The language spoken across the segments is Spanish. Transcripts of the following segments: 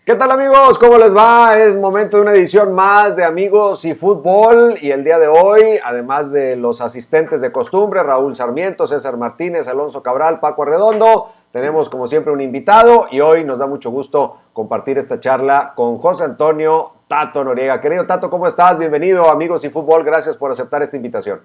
¿Qué tal amigos? ¿Cómo les va? Es momento de una edición más de Amigos y Fútbol y el día de hoy, además de los asistentes de costumbre, Raúl Sarmiento, César Martínez, Alonso Cabral, Paco Arredondo, tenemos como siempre un invitado y hoy nos da mucho gusto compartir esta charla con José Antonio Tato Noriega. Querido Tato, ¿cómo estás? Bienvenido a Amigos y Fútbol, gracias por aceptar esta invitación.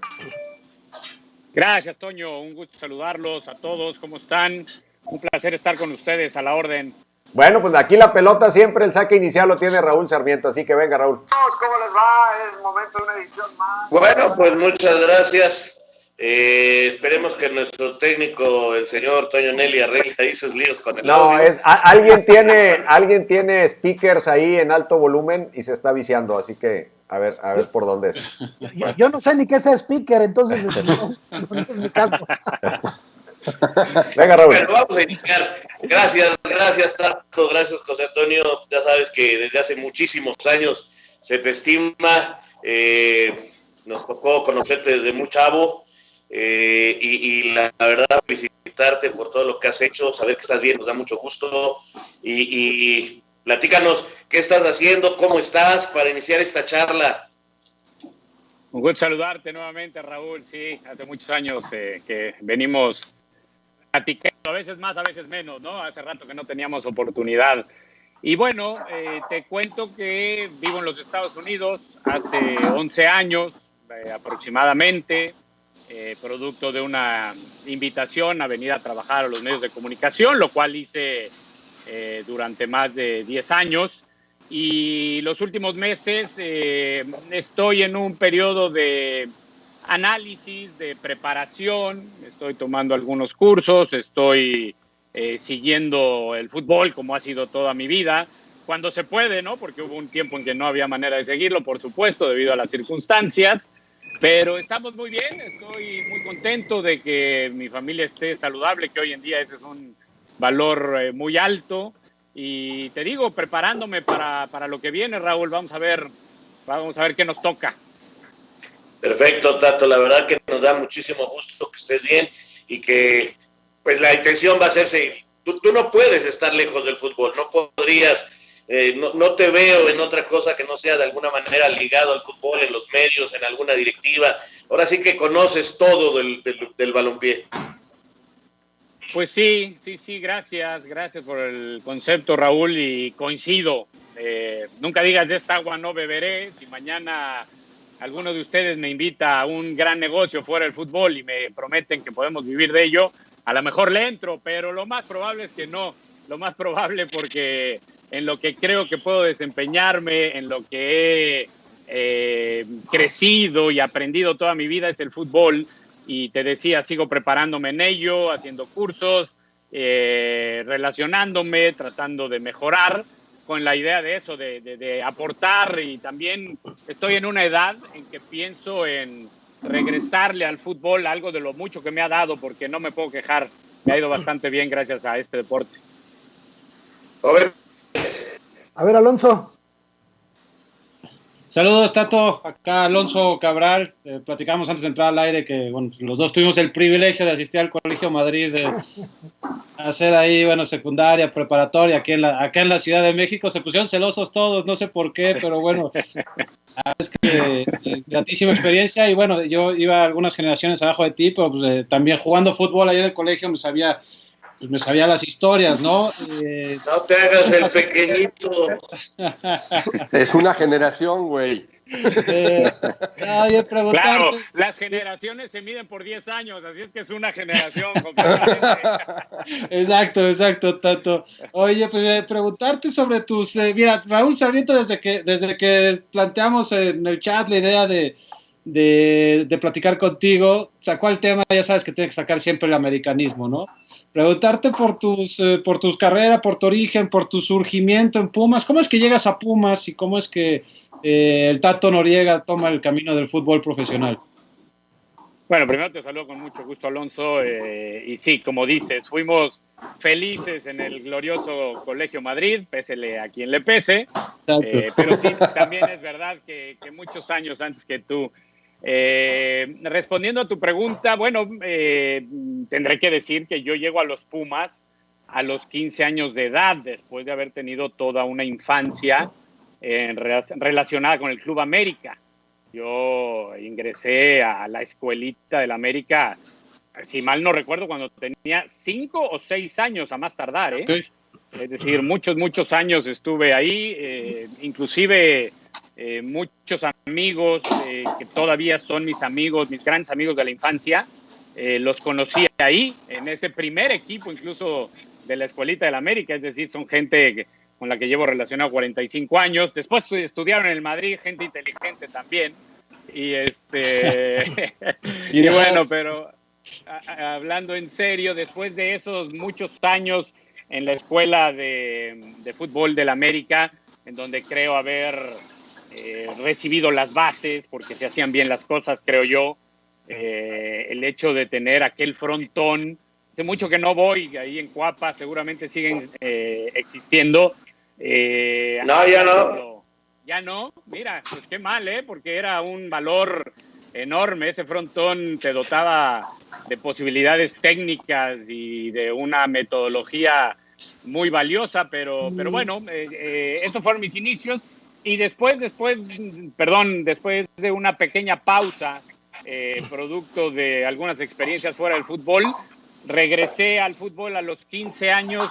Gracias, Toño. Un gusto saludarlos a todos. ¿Cómo están? Un placer estar con ustedes a la orden. Bueno, pues aquí la pelota siempre, el saque inicial lo tiene Raúl Sarmiento, así que venga Raúl. ¿Cómo les va? Es momento de una edición más. Bueno, pues muchas gracias. Esperemos que nuestro técnico, el señor Toño Nelly, arregle ahí sus líos con el audio. Alguien tiene speakers ahí en alto volumen y se está viciando, así que a ver por dónde es. Yo no sé ni qué es speaker, entonces no es mi caso. Venga, Raúl. Pero vamos a iniciar. Gracias, Tato, gracias, José Antonio. Ya sabes que desde hace muchísimos años se te estima. Nos tocó conocerte desde muy chavo. Y la verdad, felicitarte por todo lo que has hecho. Saber que estás bien nos da mucho gusto. Y platícanos qué estás haciendo, cómo estás para iniciar esta charla. Un gusto saludarte nuevamente, Raúl. Sí, hace muchos años que venimos platicando, a veces más, a veces menos, ¿no? Hace rato que no teníamos oportunidad. Y bueno, te cuento que vivo en los Estados Unidos hace 11 años aproximadamente, producto de una invitación a venir a trabajar a los medios de comunicación, lo cual hice durante más de 10 años. Y los últimos meses estoy en un periodo de análisis, de preparación, estoy tomando algunos cursos, estoy siguiendo el fútbol como ha sido toda mi vida, cuando se puede, ¿no? Porque hubo un tiempo en que no había manera de seguirlo, por supuesto, debido a las circunstancias, pero estamos muy bien, estoy muy contento de que mi familia esté saludable, que hoy en día ese es un valor muy alto, y te digo, preparándome para lo que viene, Raúl, vamos a ver qué nos toca. Perfecto, Tato, la verdad que nos da muchísimo gusto que estés bien y que pues la intención va a ser seguir. Tú no puedes estar lejos del fútbol, no podrías, no te veo en otra cosa que no sea de alguna manera ligado al fútbol, en los medios, en alguna directiva. Ahora sí que conoces todo del balompié. Pues sí, gracias por el concepto, Raúl, y coincido. Nunca digas de esta agua no beberé. Si mañana alguno de ustedes me invita a un gran negocio fuera del fútbol y me prometen que podemos vivir de ello, a lo mejor le entro, pero lo más probable es que no. Lo más probable porque en lo que creo que puedo desempeñarme, en lo que he crecido y aprendido toda mi vida es el fútbol. Y te decía, sigo preparándome en ello, haciendo cursos, relacionándome, tratando de mejorar con la idea de eso, de aportar, y también estoy en una edad en que pienso en regresarle al fútbol algo de lo mucho que me ha dado, porque no me puedo quejar, me ha ido bastante bien gracias a este deporte. A ver, Alonso. Saludos, Tato. Acá Alonso Cabral. Platicamos antes de entrar al aire que bueno, los dos tuvimos el privilegio de asistir al Colegio Madrid, de hacer ahí, bueno, secundaria, preparatoria, acá en la Ciudad de México. Se pusieron celosos todos, no sé por qué, pero bueno, es que gratísima experiencia. Y bueno, yo iba algunas generaciones abajo de ti, pero pues, también jugando fútbol ahí en el colegio me sabía las historias, ¿no? No te hagas el pequeñito. Es una generación, güey. Claro, las generaciones se miden por 10 años, así es que es una generación completamente. Exacto, Tato. Oye, pues preguntarte sobre tus... mira, Raúl Sarmiento, desde que planteamos en el chat la idea de platicar contigo, sacó el tema, ya sabes que tiene que sacar siempre el americanismo, ¿no? Preguntarte por tus carreras, por tu origen, por tu surgimiento en Pumas. ¿Cómo es que llegas a Pumas y cómo es que el Tato Noriega toma el camino del fútbol profesional? Bueno, primero te saludo con mucho gusto, Alonso. Y sí, como dices, fuimos felices en el glorioso Colegio Madrid, pésele a quien le pese. Pero sí, también es verdad que muchos años antes que tú. Respondiendo a tu pregunta, bueno, tendré que decir que yo llego a los Pumas a los 15 años de edad, después de haber tenido toda una infancia relacionada con el Club América. Yo ingresé a la escuelita del América, si mal no recuerdo, cuando tenía 5 o 6 años a más tardar, ¿eh? Sí. Es decir, muchos años estuve ahí, inclusive muchos amigos que todavía son mis amigos, mis grandes amigos de la infancia, los conocí ahí, en ese primer equipo incluso de la escuelita del América, es decir, son gente con la que llevo relacionado 45 años. Después estudiaron en el Madrid, gente inteligente también. Y y bueno, pero hablando en serio, después de esos muchos años en la escuela de fútbol del América, en donde creo haber recibido las bases, porque se hacían bien las cosas, creo yo, el hecho de tener aquel frontón, hace mucho que no voy, ahí en Cuapa seguramente siguen existiendo. No, ya no. Ya no, mira, pues qué mal, porque era un valor enorme. Ese frontón te dotaba de posibilidades técnicas y de una metodología muy valiosa, pero bueno, esos fueron mis inicios. Y después de una pequeña pausa, producto de algunas experiencias fuera del fútbol, regresé al fútbol a los 15 años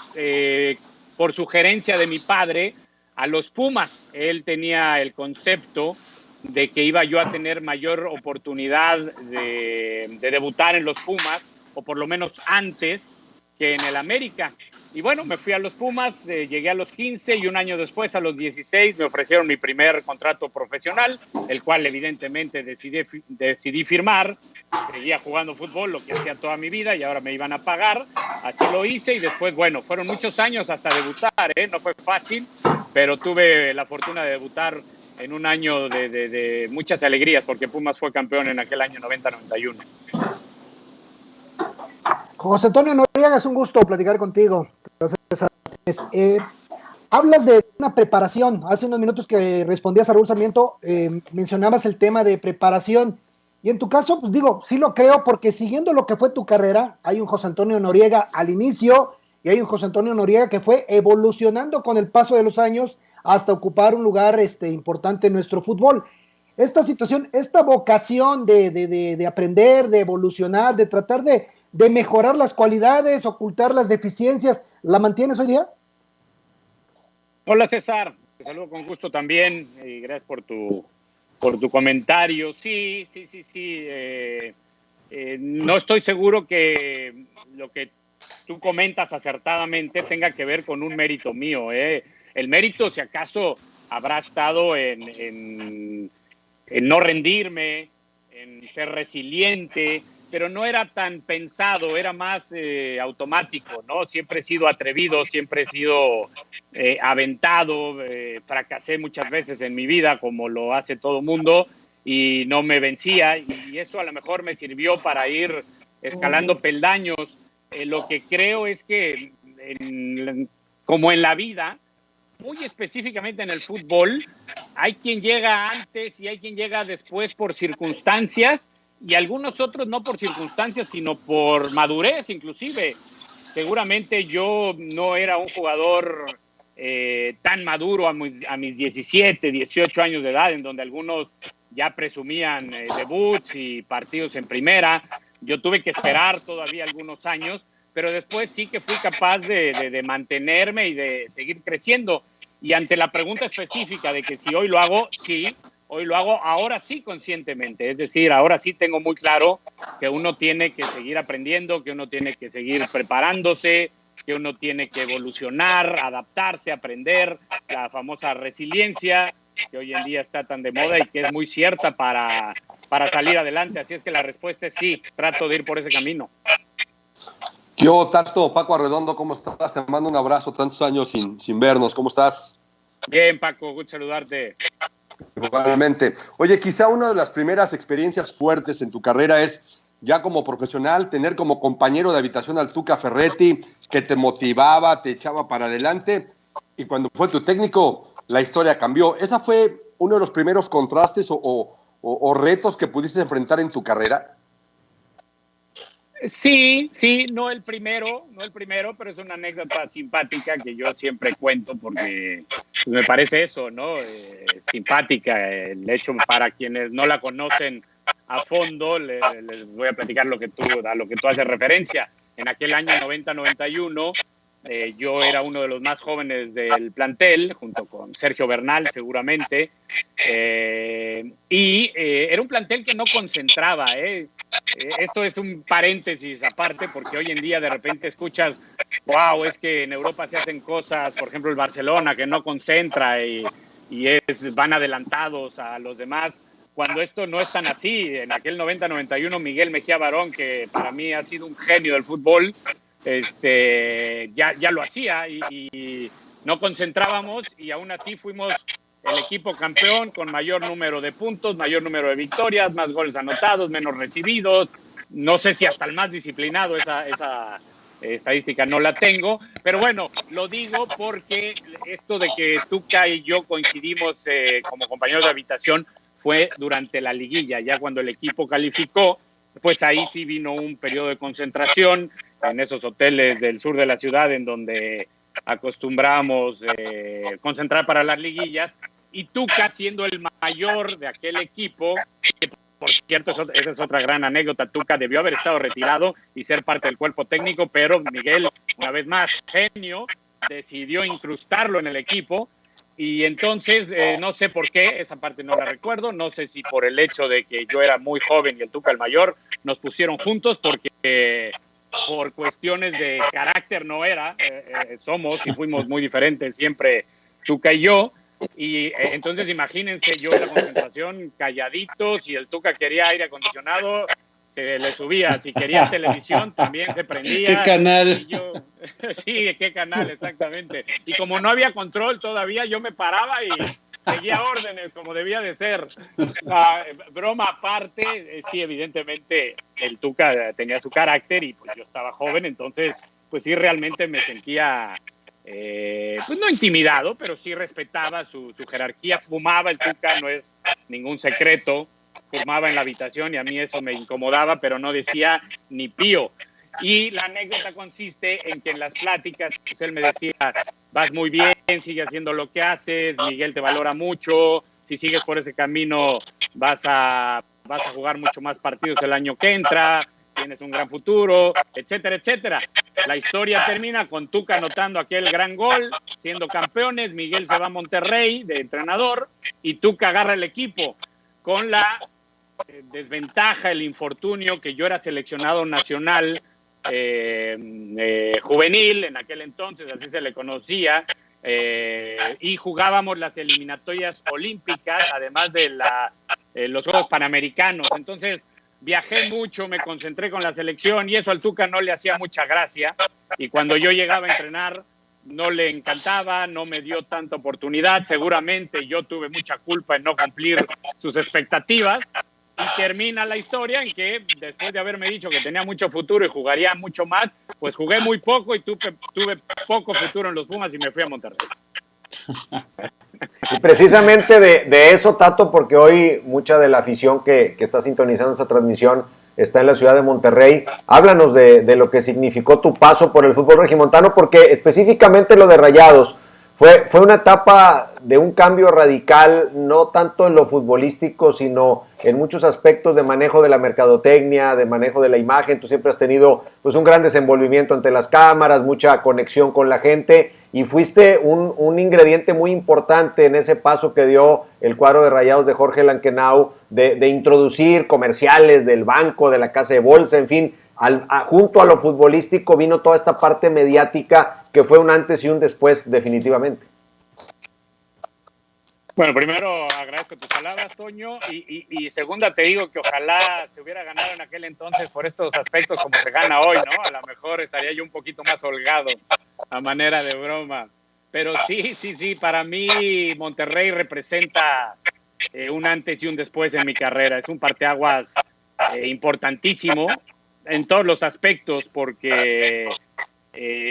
por sugerencia de mi padre a los Pumas. Él tenía el concepto de que iba yo a tener mayor oportunidad de debutar en los Pumas, o por lo menos antes que en el América. Y bueno, me fui a los Pumas, llegué a los 15 y un año después, a los 16, me ofrecieron mi primer contrato profesional, el cual evidentemente decidí firmar. Seguía jugando fútbol, lo que hacía toda mi vida, y ahora me iban a pagar. Así lo hice, y después, bueno, fueron muchos años hasta debutar, no fue fácil, pero tuve la fortuna de debutar en un año de muchas alegrías, porque Pumas fue campeón en aquel año 90-91. José Antonio Noriega, es un gusto platicar contigo. Hablas de una preparación. Hace unos minutos que respondías a Raúl Sarmiento, mencionabas el tema de preparación. Y en tu caso, pues digo, sí lo creo, porque siguiendo lo que fue tu carrera, hay un José Antonio Noriega al inicio y hay un José Antonio Noriega que fue evolucionando con el paso de los años hasta ocupar un lugar importante en nuestro fútbol. Esta situación, esta vocación de aprender, de evolucionar, de tratar de mejorar las cualidades, ocultar las deficiencias, ¿la mantienes hoy día? Hola César, te saludo con gusto también y gracias por tu comentario. Sí. No estoy seguro que lo que tú comentas acertadamente tenga que ver con un mérito mío. El mérito, si acaso, habrá estado en no rendirme, en ser resiliente, pero no era tan pensado, era más automático, ¿no? Siempre he sido atrevido, siempre he sido aventado, fracasé muchas veces en mi vida, como lo hace todo mundo, y no me vencía, y eso a lo mejor me sirvió para ir escalando peldaños. Lo que creo es que, como en la vida, muy específicamente en el fútbol, hay quien llega antes y hay quien llega después por circunstancias, y algunos otros no por circunstancias, sino por madurez inclusive. Seguramente yo no era un jugador tan maduro a mis 17, 18 años de edad, en donde algunos ya presumían debuts y partidos en primera. Yo tuve que esperar todavía algunos años, pero después sí que fui capaz de mantenerme y de seguir creciendo. Y ante la pregunta específica de que si hoy lo hago, sí, hoy lo hago ahora sí conscientemente. Es decir, ahora sí tengo muy claro que uno tiene que seguir aprendiendo, que uno tiene que seguir preparándose, que uno tiene que evolucionar, adaptarse, aprender, la famosa resiliencia que hoy en día está tan de moda y que es muy cierta para salir adelante. Así es que la respuesta es sí, trato de ir por ese camino. Yo, Tato, Paco Arredondo, ¿cómo estás? Te mando un abrazo, tantos años sin vernos. ¿Cómo estás? Bien, Paco, gusto saludarte. Igualmente. Oye, quizá una de las primeras experiencias fuertes en tu carrera es, ya como profesional, tener como compañero de habitación al Tuca Ferretti, que te motivaba, te echaba para adelante, y cuando fue tu técnico, la historia cambió. ¿Esa fue uno de los primeros contrastes o retos que pudiste enfrentar en tu carrera? Sí, no el primero, pero es una anécdota simpática que yo siempre cuento porque pues, me parece eso, ¿no? Simpática. El hecho, para quienes no la conocen a fondo, les voy a platicar a lo que tú haces referencia. En aquel año 90-91, yo era uno de los más jóvenes del plantel, junto con Sergio Bernal, seguramente, y era un plantel que no concentraba, Esto es un paréntesis aparte, porque hoy en día de repente escuchas, wow, es que en Europa se hacen cosas, por ejemplo el Barcelona, que no concentra y van adelantados a los demás, cuando esto no es tan así. En aquel 90-91, Miguel Mejía Barón, que para mí ha sido un genio del fútbol, ya lo hacía y no concentrábamos, y aún así fuimos el equipo campeón con mayor número de puntos, mayor número de victorias, más goles anotados, menos recibidos. No sé si hasta el más disciplinado, esa estadística no la tengo, pero bueno, lo digo porque esto de que Tuca y yo coincidimos como compañeros de habitación fue durante la liguilla. Ya cuando el equipo calificó, pues ahí sí vino un periodo de concentración en esos hoteles del sur de la ciudad en donde acostumbramos concentrar para las liguillas, y Tuca, siendo el mayor de aquel equipo, que por cierto, esa es otra gran anécdota, Tuca debió haber estado retirado y ser parte del cuerpo técnico, pero Miguel, una vez más, genio, decidió incrustarlo en el equipo. Y entonces, no sé por qué, esa parte no la recuerdo, no sé si por el hecho de que yo era muy joven y el Tuca el mayor, nos pusieron juntos porque por cuestiones de carácter no era, somos y fuimos muy diferentes siempre Tuca y yo, y entonces imagínense, yo en la concentración calladitos, y el Tuca quería aire acondicionado, se le subía, si quería televisión también se prendía. ¿Qué canal? Sí, qué canal, exactamente. Y como no había control todavía, yo me paraba y seguía órdenes como debía de ser. Broma aparte, sí, evidentemente el Tuca tenía su carácter y pues yo estaba joven, entonces pues sí, realmente me sentía, pues no intimidado, pero sí respetaba su jerarquía. Fumaba el Tuca, no es ningún secreto, fumaba en la habitación y a mí eso me incomodaba, pero no decía ni pío. Y la anécdota consiste en que en las pláticas pues él me decía, vas muy bien, sigue haciendo lo que haces, Miguel te valora mucho, si sigues por ese camino vas a jugar mucho más partidos el año que entra, tienes un gran futuro, etcétera, etcétera. La historia termina con Tuca anotando aquel gran gol, siendo campeones, Miguel se va a Monterrey de entrenador y Tuca agarra el equipo con la desventaja, el infortunio, que yo era seleccionado nacional juvenil en aquel entonces, así se le conocía, y jugábamos las eliminatorias olímpicas, además de los Juegos Panamericanos. Entonces viajé mucho, me concentré con la selección y eso al Tuca no le hacía mucha gracia, y cuando yo llegaba a entrenar no le encantaba, no me dio tanta oportunidad. Seguramente yo tuve mucha culpa en no cumplir sus expectativas, y termina la historia en que después de haberme dicho que tenía mucho futuro y jugaría mucho más, pues jugué muy poco y tuve poco futuro en los Pumas y me fui a Monterrey. Y precisamente de eso, Tato, porque hoy mucha de la afición que está sintonizando esta transmisión está en la ciudad de Monterrey. Háblanos de lo que significó tu paso por el fútbol regimontano, porque específicamente lo de Rayados fue una etapa de un cambio radical, no tanto en lo futbolístico, sino en muchos aspectos de manejo de la mercadotecnia, de manejo de la imagen. Tú siempre has tenido pues un gran desenvolvimiento ante las cámaras, mucha conexión con la gente, y fuiste un ingrediente muy importante en ese paso que dio el cuadro de Rayados de Jorge Lankenau, de introducir comerciales del banco, de la casa de bolsa, en fin. Junto a lo futbolístico vino toda esta parte mediática que fue un antes y un después definitivamente. Bueno, primero agradezco tus palabras, Toño, y segunda te digo que ojalá se hubiera ganado en aquel entonces por estos aspectos como se gana hoy, ¿no? A lo mejor estaría yo un poquito más holgado a manera de broma. Pero sí, para mí Monterrey representa un antes y un después en mi carrera. Es un parteaguas importantísimo en todos los aspectos, porque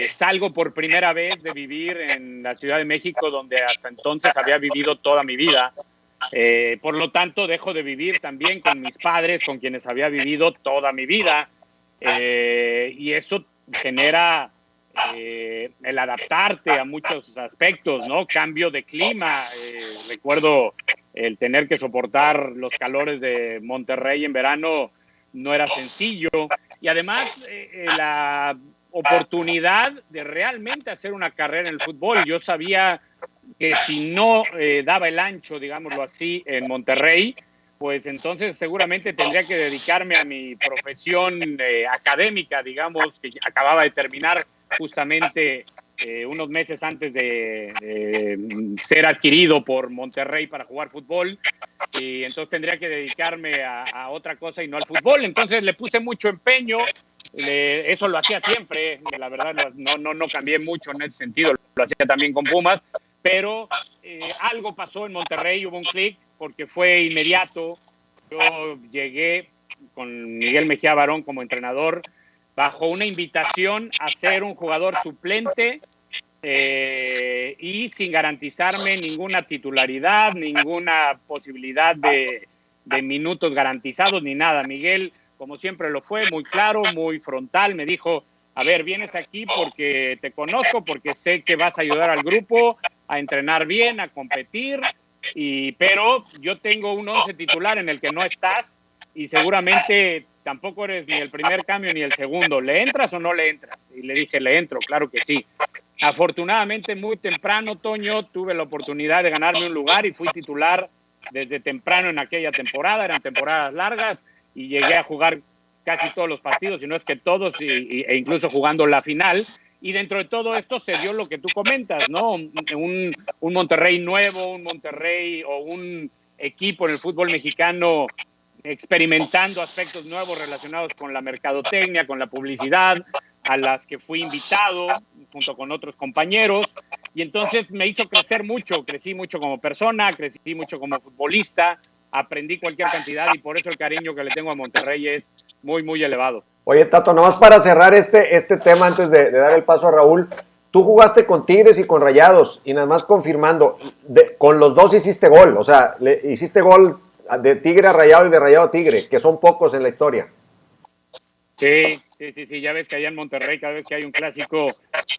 salgo por primera vez de vivir en la Ciudad de México, donde hasta entonces había vivido toda mi vida. Por lo tanto, dejo de vivir también con mis padres, con quienes había vivido toda mi vida. y eso genera el adaptarte a muchos aspectos, ¿no? Cambio de clima. Recuerdo el tener que soportar los calores de Monterrey en verano no era sencillo. Y además la oportunidad de realmente hacer una carrera en el fútbol. Yo sabía que si no daba el ancho, digámoslo así, en Monterrey, pues entonces seguramente tendría que dedicarme a mi profesión académica, digamos, que acababa de terminar justamente unos meses antes de ser adquirido por Monterrey para jugar fútbol, y entonces tendría que dedicarme a otra cosa y no al fútbol. Entonces le puse mucho empeño, eso lo hacía siempre, la verdad no cambié mucho en ese sentido, lo hacía también con Pumas, pero algo pasó en Monterrey, hubo un clic, porque fue inmediato. Yo llegué con Miguel Mejía Barón como entrenador bajo una invitación a ser un jugador suplente y sin garantizarme ninguna titularidad, ninguna posibilidad de minutos garantizados ni nada. Miguel, como siempre lo fue, muy claro, muy frontal, me dijo: a ver, vienes aquí porque te conozco, porque sé que vas a ayudar al grupo a entrenar bien, a competir, pero yo tengo un 11 titular en el que no estás y seguramente tampoco eres ni el primer cambio ni el segundo. ¿Le entras o no le entras? Y le dije: le entro, claro que sí. Afortunadamente, muy temprano, Toño, tuve la oportunidad de ganarme un lugar y fui titular desde temprano en aquella temporada. Eran temporadas largas y llegué a jugar casi todos los partidos, si no es que todos, e incluso jugando la final. Y dentro de todo esto se dio lo que tú comentas, ¿no? Un Monterrey nuevo, un Monterrey o un equipo en el fútbol mexicano experimentando aspectos nuevos relacionados con la mercadotecnia, con la publicidad, a las que fui invitado junto con otros compañeros. Y entonces me hizo crecer mucho, crecí mucho como persona, crecí mucho como futbolista, aprendí cualquier cantidad y por eso el cariño que le tengo a Monterrey es muy, muy elevado. Oye, Tato, nomás para cerrar este tema antes de dar el paso a Raúl, tú jugaste con Tigres y con Rayados, y nada más confirmando, con los dos hiciste gol, o sea, hiciste gol de Tigre a Rayado y de Rayado a Tigre, que son pocos en la historia. Sí, ya ves que allá en Monterrey cada vez que hay un clásico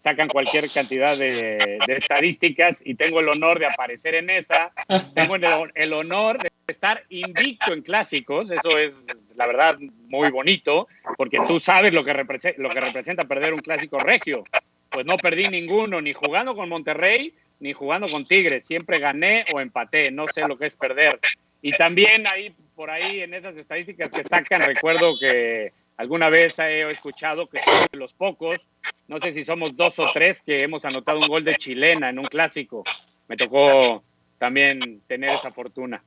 sacan cualquier cantidad de estadísticas y tengo el honor de aparecer en esa, tengo el honor de estar invicto en clásicos, eso es la verdad muy bonito, porque tú sabes lo que representa perder un clásico regio. Pues no perdí ninguno, ni jugando con Monterrey, ni jugando con Tigres, siempre gané o empaté, no sé lo que es perder. Y también por ahí en esas estadísticas que sacan, recuerdo que alguna vez he escuchado que somos de los pocos, no sé si somos 2 o 3, que hemos anotado un gol de chilena en un clásico. Me tocó también tener esa fortuna.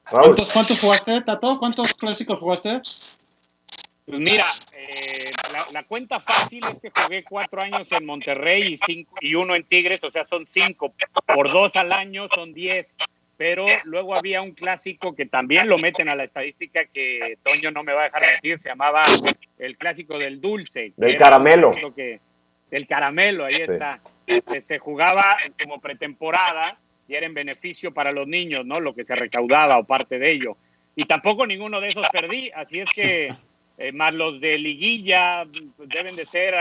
¿Cuántos jugaste, Tato? ¿Cuántos clásicos jugaste? Pues mira, la cuenta fácil es que jugué 4 años en Monterrey y 1 en Tigres, o sea, son 5. Por 2 al año son 10. Pero luego había un clásico que también lo meten a la estadística, que Toño no me va a dejar mentir, se llamaba el clásico del dulce. Del caramelo. Del caramelo, ahí sí. Está. Se jugaba como pretemporada y era en beneficio para los niños, ¿no? Lo que se recaudaba o parte de ello. Y tampoco ninguno de esos perdí, así es que más los de liguilla deben de ser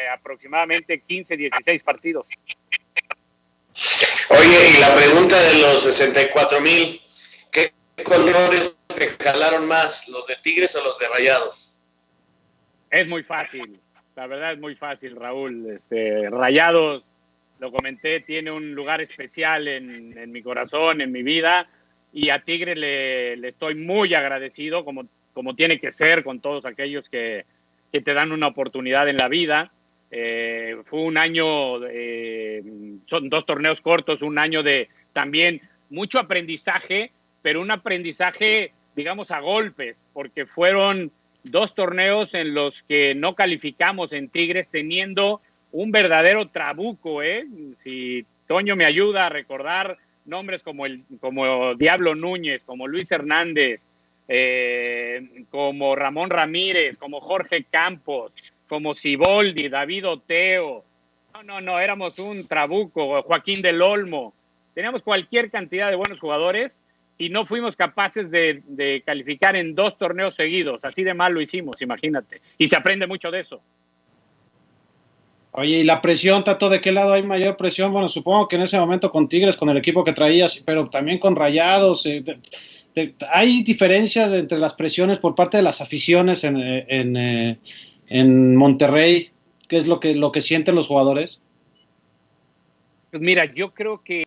aproximadamente 15, 16 partidos. Oye, y la pregunta de los 64,000, ¿qué colores te jalaron más, los de Tigres o los de Rayados? Es muy fácil, la verdad es muy fácil, Raúl. Rayados, lo comenté, tiene un lugar especial en mi corazón, en mi vida, y a Tigre le estoy muy agradecido, como tiene que ser con todos aquellos que te dan una oportunidad en la vida. Fue un año, son 2 torneos cortos, un año de también mucho aprendizaje, pero un aprendizaje, digamos, a golpes, porque fueron 2 torneos en los que no calificamos en Tigres, teniendo un verdadero trabuco, Si Toño me ayuda a recordar nombres como Diablo Núñez, como Luis Hernández, como Ramón Ramírez, como Jorge Campos, como Siboldi, David Oteo. No, éramos un trabuco, Joaquín del Olmo. Teníamos cualquier cantidad de buenos jugadores y no fuimos capaces de calificar en 2 torneos seguidos. Así de mal lo hicimos, imagínate. Y se aprende mucho de eso. Oye, ¿y la presión, Tato, de qué lado hay mayor presión? Bueno, supongo que en ese momento con Tigres, con el equipo que traías, pero también con Rayados. ¿Hay diferencias entre las presiones por parte de las aficiones en Monterrey? ¿Qué es lo que sienten los jugadores? Pues mira, yo creo que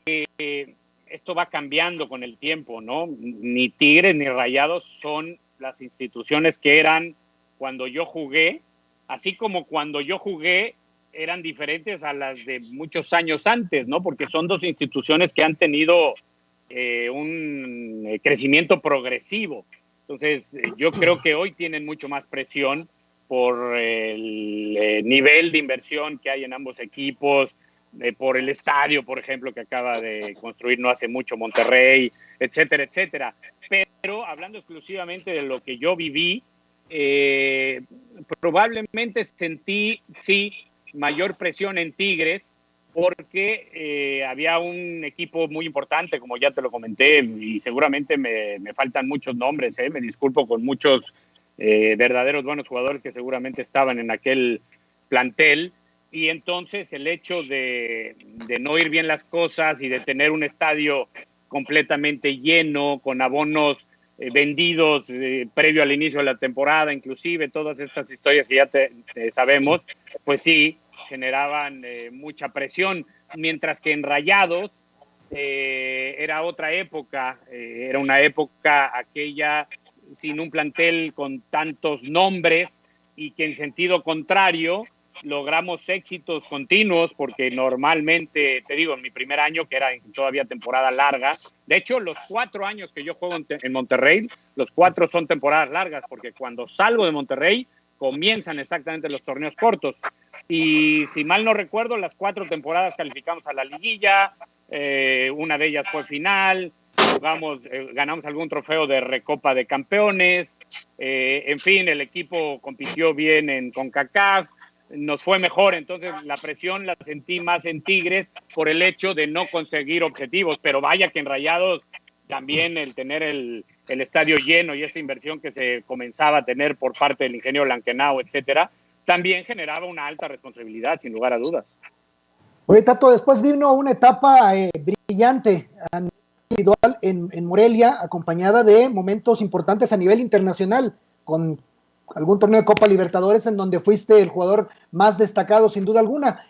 esto va cambiando con el tiempo, ¿no? Ni Tigres ni Rayados son las instituciones que eran cuando yo jugué, así como cuando yo jugué eran diferentes a las de muchos años antes, ¿no? Porque son 2 instituciones que han tenido un crecimiento progresivo. Entonces, yo creo que hoy tienen mucho más presión por el nivel de inversión que hay en ambos equipos, por el estadio, por ejemplo, que acaba de construir no hace mucho Monterrey, etcétera, etcétera. Pero hablando exclusivamente de lo que yo viví, probablemente sentí, sí, mayor presión en Tigres, porque había un equipo muy importante, como ya te lo comenté, y seguramente me faltan muchos nombres, me disculpo con muchos verdaderos buenos jugadores que seguramente estaban en aquel plantel, y entonces el hecho de no ir bien las cosas y de tener un estadio completamente lleno, con abonos vendidos previo al inicio de la temporada, inclusive todas estas historias que ya sabemos, pues sí, generaban mucha presión, mientras que en Rayados era otra época, era una época aquella sin un plantel con tantos nombres y que en sentido contrario logramos éxitos continuos, porque normalmente, te digo, en mi primer año, que era todavía temporada larga, de hecho los 4 años que yo juego en Monterrey, los 4 son temporadas largas, porque cuando salgo de Monterrey comienzan exactamente los torneos cortos, y si mal no recuerdo, las 4 temporadas calificamos a la liguilla, una de ellas fue final, ganamos algún trofeo de Recopa de Campeones, en fin, el equipo compitió bien en CONCACAF, nos fue mejor. Entonces la presión la sentí más en Tigres por el hecho de no conseguir objetivos, pero vaya que en Rayados también el tener el estadio lleno y esta inversión que se comenzaba a tener por parte del ingeniero Lankenau, etcétera, también generaba una alta responsabilidad, sin lugar a dudas. Oye, Tato, después vino una etapa brillante a nivel individual en Morelia, acompañada de momentos importantes a nivel internacional, con algún torneo de Copa Libertadores en donde fuiste el jugador más destacado, sin duda alguna.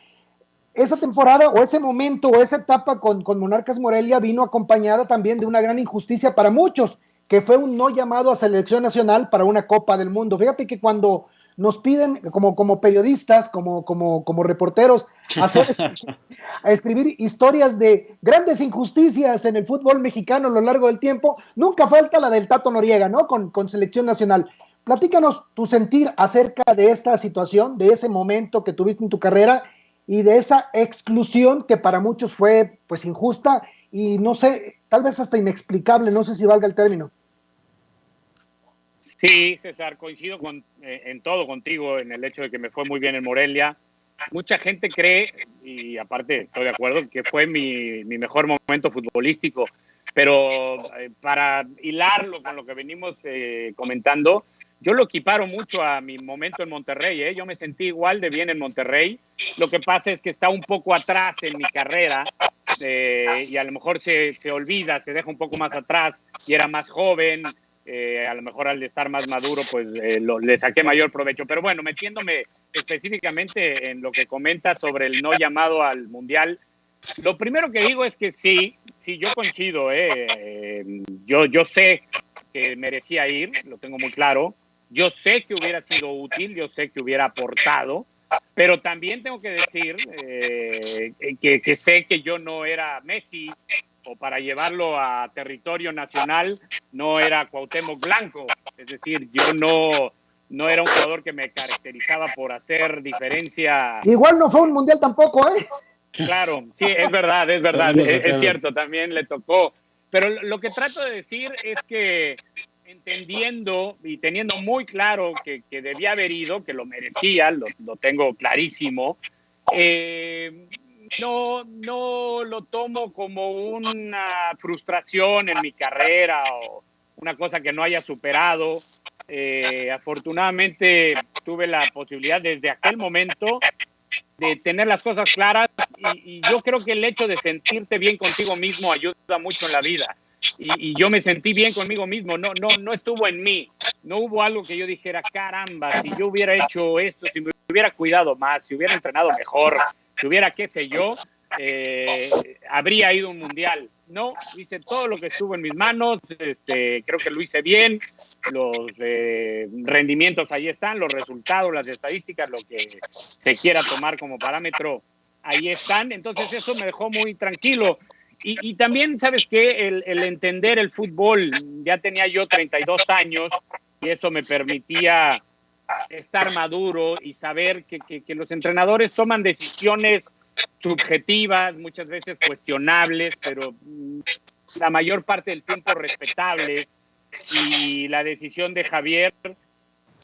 Esa temporada o ese momento o esa etapa con Monarcas Morelia vino acompañada también de una gran injusticia para muchos, que fue un no llamado a selección nacional para una Copa del Mundo. Fíjate que cuando nos piden como periodistas, como reporteros, a escribir historias de grandes injusticias en el fútbol mexicano a lo largo del tiempo, nunca falta la del Tato Noriega, ¿no? Con selección nacional. Platícanos tu sentir acerca de esta situación, de ese momento que tuviste en tu carrera y de esa exclusión que para muchos fue pues injusta y no sé, tal vez hasta inexplicable, no sé si valga el término. Sí, César, coincido en todo contigo, en el hecho de que me fue muy bien en Morelia. Mucha gente cree, y aparte estoy de acuerdo, que fue mi mejor momento futbolístico, pero para hilarlo con lo que venimos comentando, yo lo equiparo mucho a mi momento en Monterrey, ¿eh? Yo me sentí igual de bien en Monterrey. Lo que pasa es que está un poco atrás en mi carrera y a lo mejor se olvida, se deja un poco más atrás y era más joven. A lo mejor al estar más maduro, pues le saqué mayor provecho. Pero bueno, metiéndome específicamente en lo que comenta sobre el no llamado al Mundial, lo primero que digo es que sí, yo coincido. Yo sé que merecía ir, lo tengo muy claro. Yo sé que hubiera sido útil, yo sé que hubiera aportado, pero también tengo que decir que sé que yo no era Messi, o para llevarlo a territorio nacional, no era Cuauhtémoc Blanco. Es decir, yo no era un jugador que me caracterizaba por hacer diferencia. Igual no fue un mundial tampoco, ¿eh? Claro, sí, es verdad, es cierto, también le tocó. Pero lo que trato de decir es que entendiendo y teniendo muy claro que debía haber ido, que lo merecía, lo tengo clarísimo, no lo tomo como una frustración en mi carrera o una cosa que no haya superado. Afortunadamente tuve la posibilidad desde aquel momento de tener las cosas claras y yo creo que el hecho de sentirte bien contigo mismo ayuda mucho en la vida. Y yo me sentí bien conmigo mismo, no estuvo en mí, no hubo algo que yo dijera, caramba, si yo hubiera hecho esto, si me hubiera cuidado más, si hubiera entrenado mejor, si hubiera qué sé yo, habría ido a un mundial. No, hice todo lo que estuvo en mis manos, creo que lo hice bien, los rendimientos ahí están, los resultados, las estadísticas, lo que se quiera tomar como parámetro, ahí están, entonces eso me dejó muy tranquilo. Y también, ¿sabes qué? El entender el fútbol, ya tenía yo 32 años y eso me permitía estar maduro y saber que los entrenadores toman decisiones subjetivas, muchas veces cuestionables, pero la mayor parte del tiempo respetables. Y la decisión de Javier,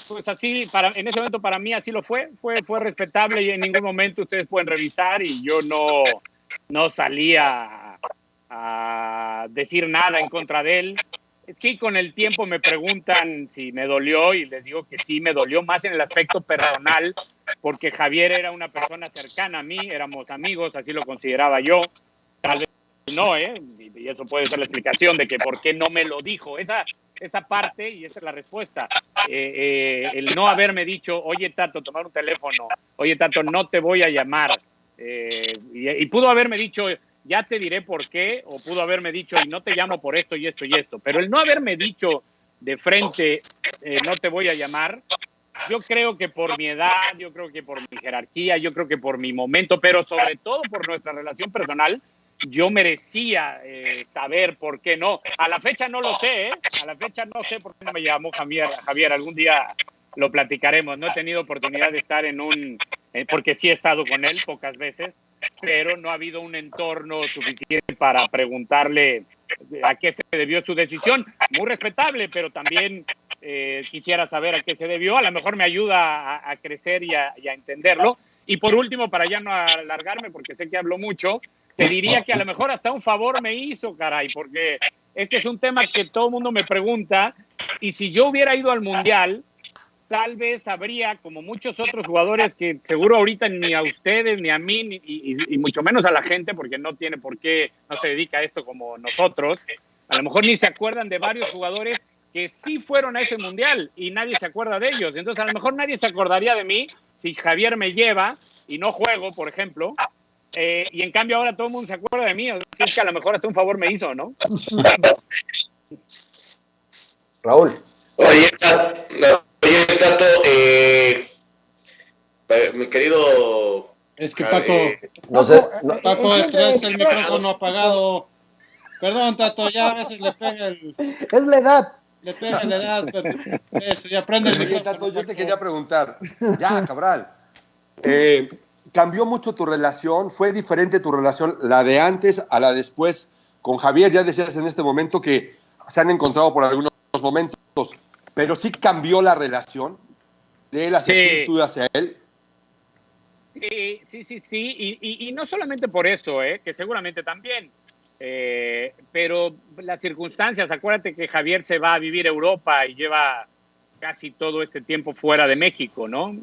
pues así, en ese momento para mí así lo fue respetable y en ningún momento ustedes pueden revisar y yo no salía a decir nada en contra de él. Sí, con el tiempo me preguntan si me dolió y les digo que sí me dolió, más en el aspecto personal, porque Javier era una persona cercana a mí, éramos amigos, así lo consideraba yo. Tal vez no, y eso puede ser la explicación de que por qué no me lo dijo. Esa parte, y esa es la respuesta. El no haberme dicho, oye, Tato, tomar un teléfono, oye, Tato, no te voy a llamar. Y pudo haberme dicho, ya te diré por qué, o pudo haberme dicho, y no te llamo por esto y esto y esto. Pero el no haberme dicho de frente, no te voy a llamar, yo creo que por mi edad, yo creo que por mi jerarquía, yo creo que por mi momento, pero sobre todo por nuestra relación personal, yo merecía saber por qué no. A la fecha no lo sé, a la fecha no sé por qué no me llamó Javier. Algún día lo platicaremos. No he tenido oportunidad de estar porque sí he estado con él pocas veces, pero no ha habido un entorno suficiente para preguntarle a qué se debió su decisión. Muy respetable, pero también quisiera saber a qué se debió. A lo mejor me ayuda a crecer y a entenderlo. Y por último, para ya no alargarme, porque sé que hablo mucho, te diría que a lo mejor hasta un favor me hizo, caray, porque este es un tema que todo el mundo me pregunta, y si yo hubiera ido al Mundial, tal vez habría, como muchos otros jugadores que seguro ahorita ni a ustedes, ni a mí, y mucho menos a la gente, porque no tiene por qué, no se dedica a esto como nosotros, a lo mejor ni se acuerdan de varios jugadores que sí fueron a ese Mundial y nadie se acuerda de ellos. Entonces a lo mejor nadie se acordaría de mí si Javier me lleva y no juego, por ejemplo, y en cambio ahora todo el mundo se acuerda de mí. Así es que a lo mejor hasta un favor me hizo, ¿no? Raúl. Oye, Tato, mi querido... Es que Paco, No sé. Paco, traes el micrófono apagado. Perdón, Tato, ya a veces le pega Es la edad. le pega la edad. Eso, ya prende el Oye, micrófono. Tato, yo te Paco. quería preguntar, ya, Cabral, ¿cambió mucho tu relación? ¿Fue diferente tu relación, la de antes a la después con Javier? Ya decías en este momento que se han encontrado por algunos momentos, pero sí cambió la relación de él hacia ti, tú hacia él. Sí, y no solamente por eso, que seguramente también, pero las circunstancias, acuérdate que Javier se va a vivir a Europa y lleva casi todo este tiempo fuera de México, ¿no?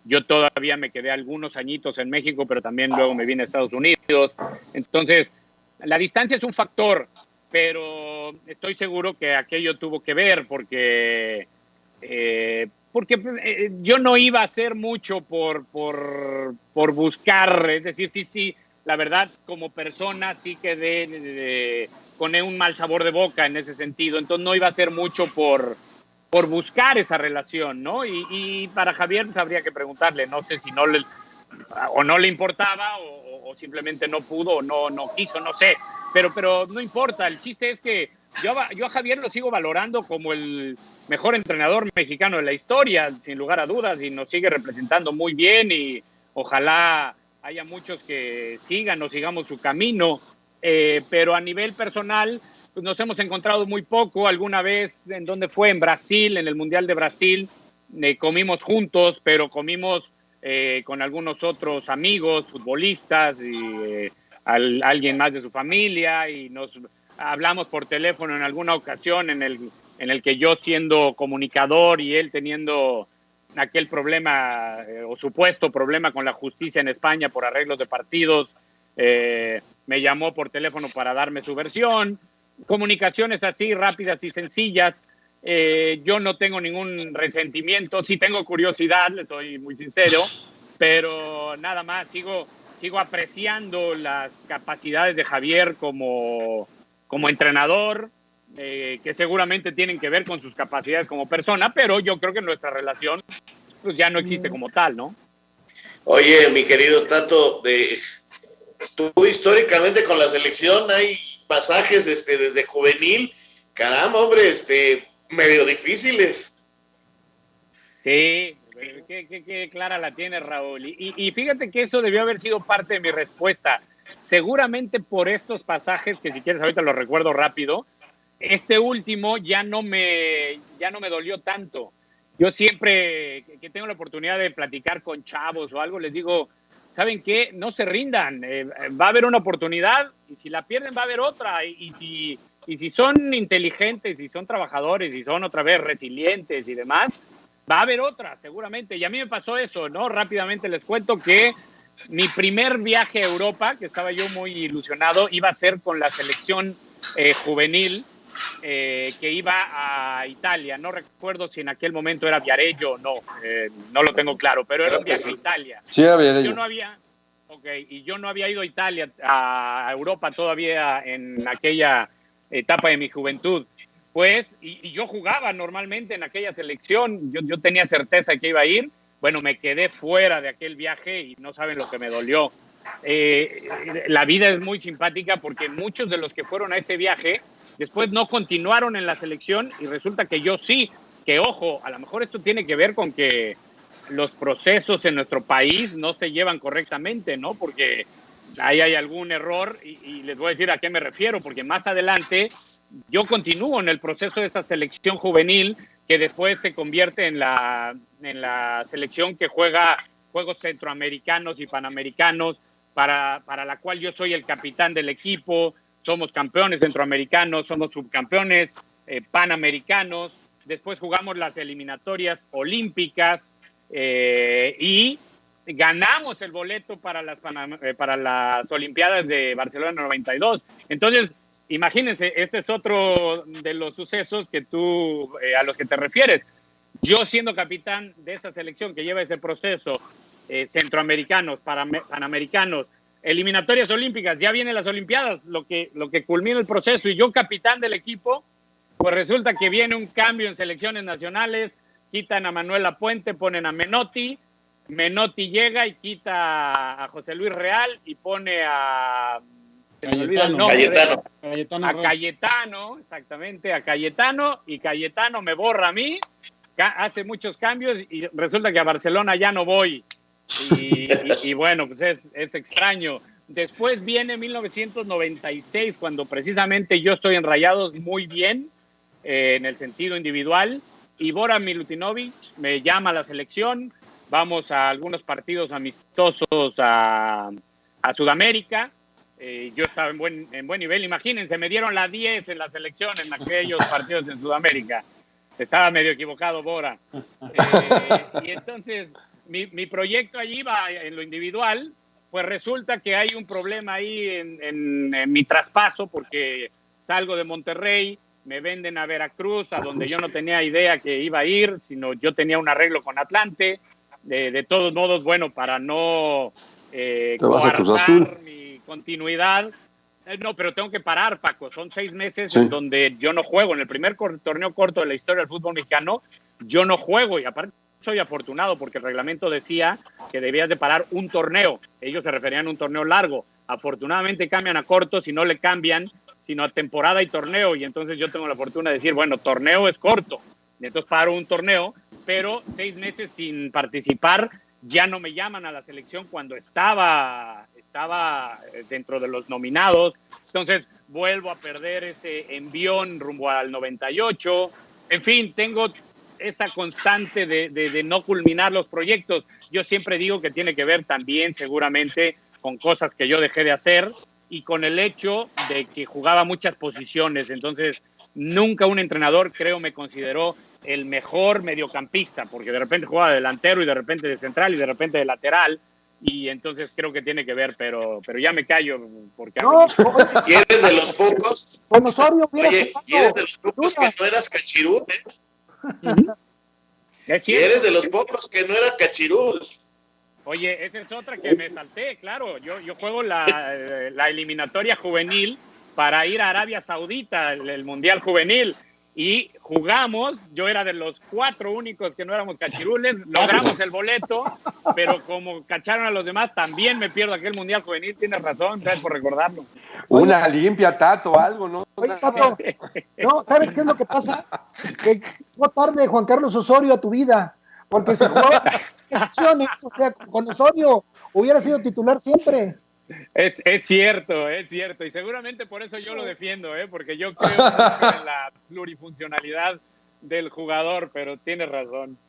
Yo todavía me quedé algunos añitos en México, pero también luego me vine a Estados Unidos. Entonces, la distancia es un factor, pero estoy seguro que aquello tuvo que ver porque yo no iba a hacer mucho por buscar, es decir, sí, la verdad, como persona sí quedé con un mal sabor de boca en ese sentido, entonces no iba a hacer mucho por buscar esa relación, ¿no? Y para Javier pues, habría que preguntarle, no sé si no le importaba o simplemente no pudo o no quiso, no sé, pero no importa, el chiste es que yo a Javier lo sigo valorando como el mejor entrenador mexicano de la historia, sin lugar a dudas, y nos sigue representando muy bien y ojalá haya muchos que sigamos su camino, pero a nivel personal pues nos hemos encontrado muy poco. Alguna vez, ¿en dónde fue? En Brasil, en el Mundial de Brasil, comimos juntos, pero comimos con algunos otros amigos, futbolistas, y alguien más de su familia, y nos hablamos por teléfono en alguna ocasión en el que yo siendo comunicador y él teniendo aquel problema o supuesto problema con la justicia en España por arreglos de partidos, me llamó por teléfono para darme su versión. Comunicaciones así rápidas y sencillas. Yo no tengo ningún resentimiento, sí tengo curiosidad, le soy muy sincero, pero nada más, sigo apreciando las capacidades de Javier como entrenador, que seguramente tienen que ver con sus capacidades como persona, pero yo creo que nuestra relación pues ya no existe como tal, ¿no? Oye, mi querido Tato, tú históricamente con la selección hay pasajes desde juvenil, caramba, hombre, medio difíciles. Sí, qué clara la tiene Raúl. Y fíjate que eso debió haber sido parte de mi respuesta. Seguramente por estos pasajes, que si quieres ahorita los recuerdo rápido, este último ya no me dolió tanto. Yo siempre que tengo la oportunidad de platicar con chavos o algo, les digo, ¿saben qué? No se rindan. Va a haber una oportunidad y si la pierden va a haber otra. Y si son inteligentes, si son trabajadores, si son otra vez resilientes y demás, va a haber otra, seguramente. Y a mí me pasó eso, ¿no? Rápidamente les cuento que mi primer viaje a Europa, que estaba yo muy ilusionado, iba a ser con la selección juvenil que iba a Italia. No recuerdo si en aquel momento era Viareggio o no, no lo tengo claro, pero era un viaje a Italia. Sí, era Viareggio. Yo no había ido a Italia, a Europa todavía en aquella etapa de mi juventud. Pues, y yo jugaba normalmente en aquella selección, yo tenía certeza de que iba a ir. Bueno, me quedé fuera de aquel viaje y no saben lo que me dolió. La vida es muy simpática porque muchos de los que fueron a ese viaje después no continuaron en la selección y resulta que yo sí, que ojo, a lo mejor esto tiene que ver con que los procesos en nuestro país no se llevan correctamente, ¿no? Porque ahí hay algún error y les voy a decir a qué me refiero, porque más adelante yo continúo en el proceso de esa selección juvenil que después se convierte en la selección que juega Juegos Centroamericanos y Panamericanos, para la cual yo soy el capitán del equipo. Somos campeones centroamericanos, somos subcampeones panamericanos, después jugamos las eliminatorias olímpicas y ganamos el boleto para las Olimpiadas de Barcelona 92. Entonces, imagínense, este es otro de los sucesos que a los que te refieres. Yo siendo capitán de esa selección que lleva ese proceso, centroamericanos, panamericanos, eliminatorias olímpicas, ya vienen las Olimpiadas, lo que culmina el proceso, y yo capitán del equipo, pues resulta que viene un cambio en selecciones nacionales, quitan a Manuel Lapuente, ponen a Menotti llega y quita a José Luis Real y pone a Cayetano, exactamente, a Cayetano, y Cayetano me borra a mí, hace muchos cambios y resulta que a Barcelona ya no voy. Y bueno, pues es extraño. Después viene 1996, cuando precisamente yo estoy en Rayados muy bien, en el sentido individual, y Bora Milutinovic me llama a la selección, vamos a algunos partidos amistosos a Sudamérica. Yo estaba en buen nivel, imagínense, me dieron la 10 en la selección en aquellos partidos en Sudamérica. Estaba medio equivocado Bora. Y entonces mi proyecto allí va en lo individual, pues resulta que hay un problema ahí en mi traspaso, porque salgo de Monterrey, me venden a Veracruz, a donde yo no tenía idea que iba a ir, sino yo tenía un arreglo con Atlante. De todos modos, bueno, para no coartar mi continuidad, no, pero tengo que parar, Paco. Son 6 meses en donde yo no juego. En el primer torneo corto de la historia del fútbol mexicano, yo no juego, y aparte soy afortunado porque el reglamento decía que debías de parar un torneo. Ellos se referían a un torneo largo. Afortunadamente cambian a cortos y no le cambian, sino a temporada y torneo. Y entonces yo tengo la fortuna de decir, bueno, torneo es corto. Y entonces paro un torneo, pero 6 meses sin participar, ya no me llaman a la selección cuando estaba dentro de los nominados. Entonces vuelvo a perder ese envión rumbo al 98. En fin, tengo esa constante de no culminar los proyectos. Yo siempre digo que tiene que ver también seguramente con cosas que yo dejé de hacer y con el hecho de que jugaba muchas posiciones. Entonces, nunca un entrenador, creo, me consideró el mejor mediocampista, porque de repente jugaba de delantero y de repente de central y de repente de lateral. Y entonces creo que tiene que ver, pero ya me callo porque No, y eres de los pocos. con Osorio hubiera Oye, y eres de los pocos que no eras cachirú, es y eres cierto. de los pocos que no eras cachirú. Oye, esa es otra que me salté, claro. Yo juego la eliminatoria juvenil para ir a Arabia Saudita, el Mundial Juvenil. Y jugamos, yo era de los 4 únicos que no éramos cachirules, logramos el boleto, pero como cacharon a los demás, también me pierdo aquel Mundial Juvenil. Tienes razón, gracias por recordarlo. Una limpia, Tato, algo, ¿no? Oye, Tato, no, ¿sabes qué es lo que pasa? Que llegó tarde Juan Carlos Osorio a tu vida, porque si jugaba o sea, con Osorio hubiera sido titular siempre. Es cierto, y seguramente por eso yo lo defiendo, porque yo creo mucho en la plurifuncionalidad del jugador, pero tienes razón.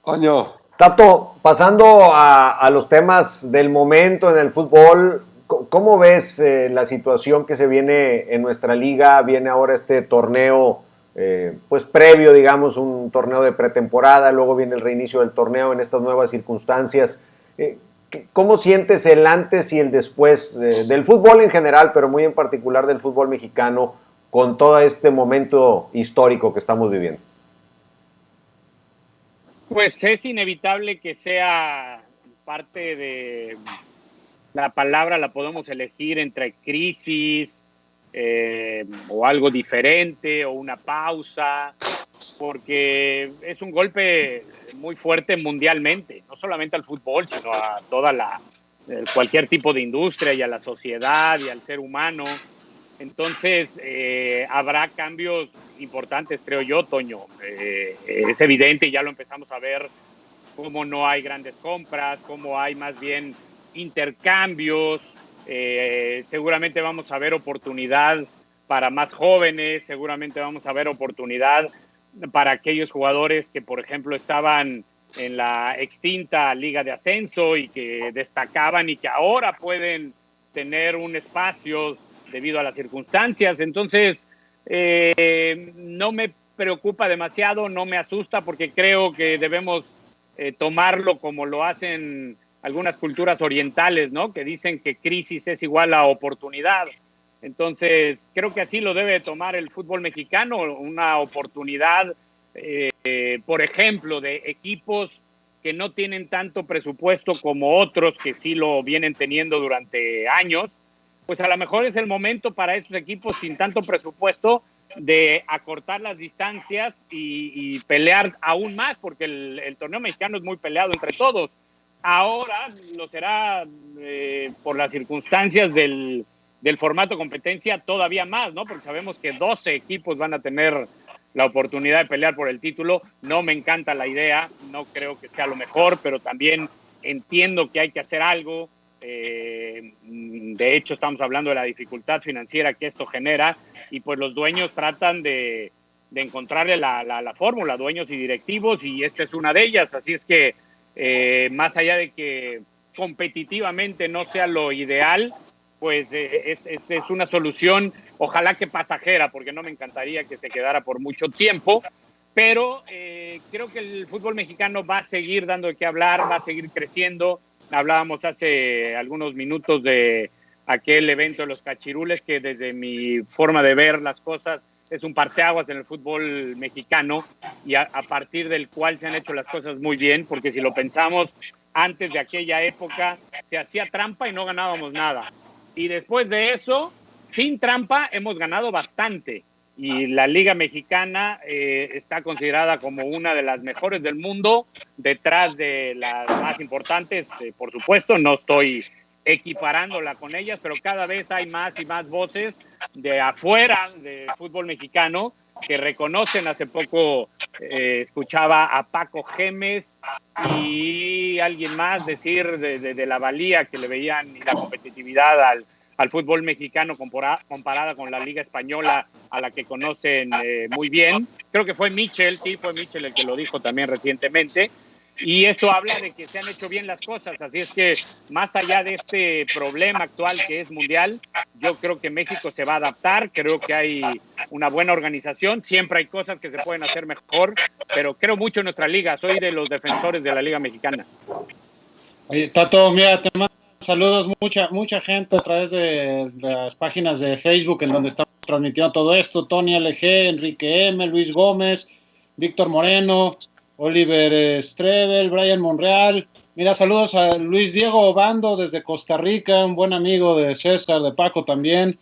Coño. Tato, pasando a los temas del momento en el fútbol, ¿cómo ves la situación que se viene en nuestra liga? Viene ahora este torneo, pues previo, digamos, un torneo de pretemporada, luego viene el reinicio del torneo en estas nuevas circunstancias. ¿Cómo sientes el antes y el después del fútbol en general, pero muy en particular del fútbol mexicano, con todo este momento histórico que estamos viviendo? Pues es inevitable que sea parte de la palabra, la podemos elegir entre crisis o algo diferente o una pausa, porque es un golpe muy fuerte mundialmente, no solamente al fútbol, sino a toda cualquier tipo de industria y a la sociedad y al ser humano. Entonces, habrá cambios importantes, creo yo, Toño. Es evidente y ya lo empezamos a ver, cómo no hay grandes compras, cómo hay más bien intercambios. Seguramente vamos a ver oportunidad para más jóvenes, seguramente vamos a ver oportunidad para aquellos jugadores que, por ejemplo, estaban en la extinta Liga de Ascenso y que destacaban y que ahora pueden tener un espacio debido a las circunstancias. Entonces, no me preocupa demasiado, no me asusta, porque creo que debemos tomarlo como lo hacen algunas culturas orientales, ¿no? Que dicen que crisis es igual a oportunidad. Entonces, creo que así lo debe tomar el fútbol mexicano, una oportunidad, por ejemplo, de equipos que no tienen tanto presupuesto como otros que sí lo vienen teniendo durante años. Pues a lo mejor es el momento para esos equipos sin tanto presupuesto de acortar las distancias y pelear aún más, porque el torneo mexicano es muy peleado entre todos. Ahora lo será por las circunstancias del formato competencia todavía más, ¿no? Porque sabemos que 12 equipos van a tener la oportunidad de pelear por el título. No me encanta la idea, no creo que sea lo mejor, pero también entiendo que hay que hacer algo. De hecho, estamos hablando de la dificultad financiera que esto genera y pues los dueños tratan de encontrarle la fórmula, dueños y directivos, y esta es una de ellas. Así es que más allá de que competitivamente no sea lo ideal, pues es una solución, ojalá que pasajera, porque no me encantaría que se quedara por mucho tiempo, pero creo que el fútbol mexicano va a seguir dando de qué hablar, va a seguir creciendo. Hablábamos hace algunos minutos de aquel evento de los cachirules, que desde mi forma de ver las cosas es un parteaguas en el fútbol mexicano y a partir del cual se han hecho las cosas muy bien, porque si lo pensamos, antes de aquella época se hacía trampa y no ganábamos nada. Y después de eso, sin trampa, hemos ganado bastante. Y la Liga Mexicana está considerada como una de las mejores del mundo, detrás de las más importantes, por supuesto. No estoy equiparándola con ellas, pero cada vez hay más y más voces de afuera del fútbol mexicano que reconocen. Hace poco escuchaba a Paco Gémez y alguien más decir de la valía que le veían y la competitividad al fútbol mexicano comparada con la Liga Española, a la que conocen muy bien. Creo que fue Michel el que lo dijo también recientemente. Y esto habla de que se han hecho bien las cosas, así es que más allá de este problema actual que es mundial, yo creo que México se va a adaptar, creo que hay una buena organización, siempre hay cosas que se pueden hacer mejor, pero creo mucho en nuestra liga, soy de los defensores de la Liga Mexicana. Oye, Tato, mira, te mando saludos mucha gente a través de las páginas de Facebook en donde estamos transmitiendo todo esto, Tony LG, Enrique M, Luis Gómez, Víctor Moreno, Oliver Strebel, Brian Monreal. Mira, saludos a Luis Diego Obando desde Costa Rica, un buen amigo de César, de Paco también.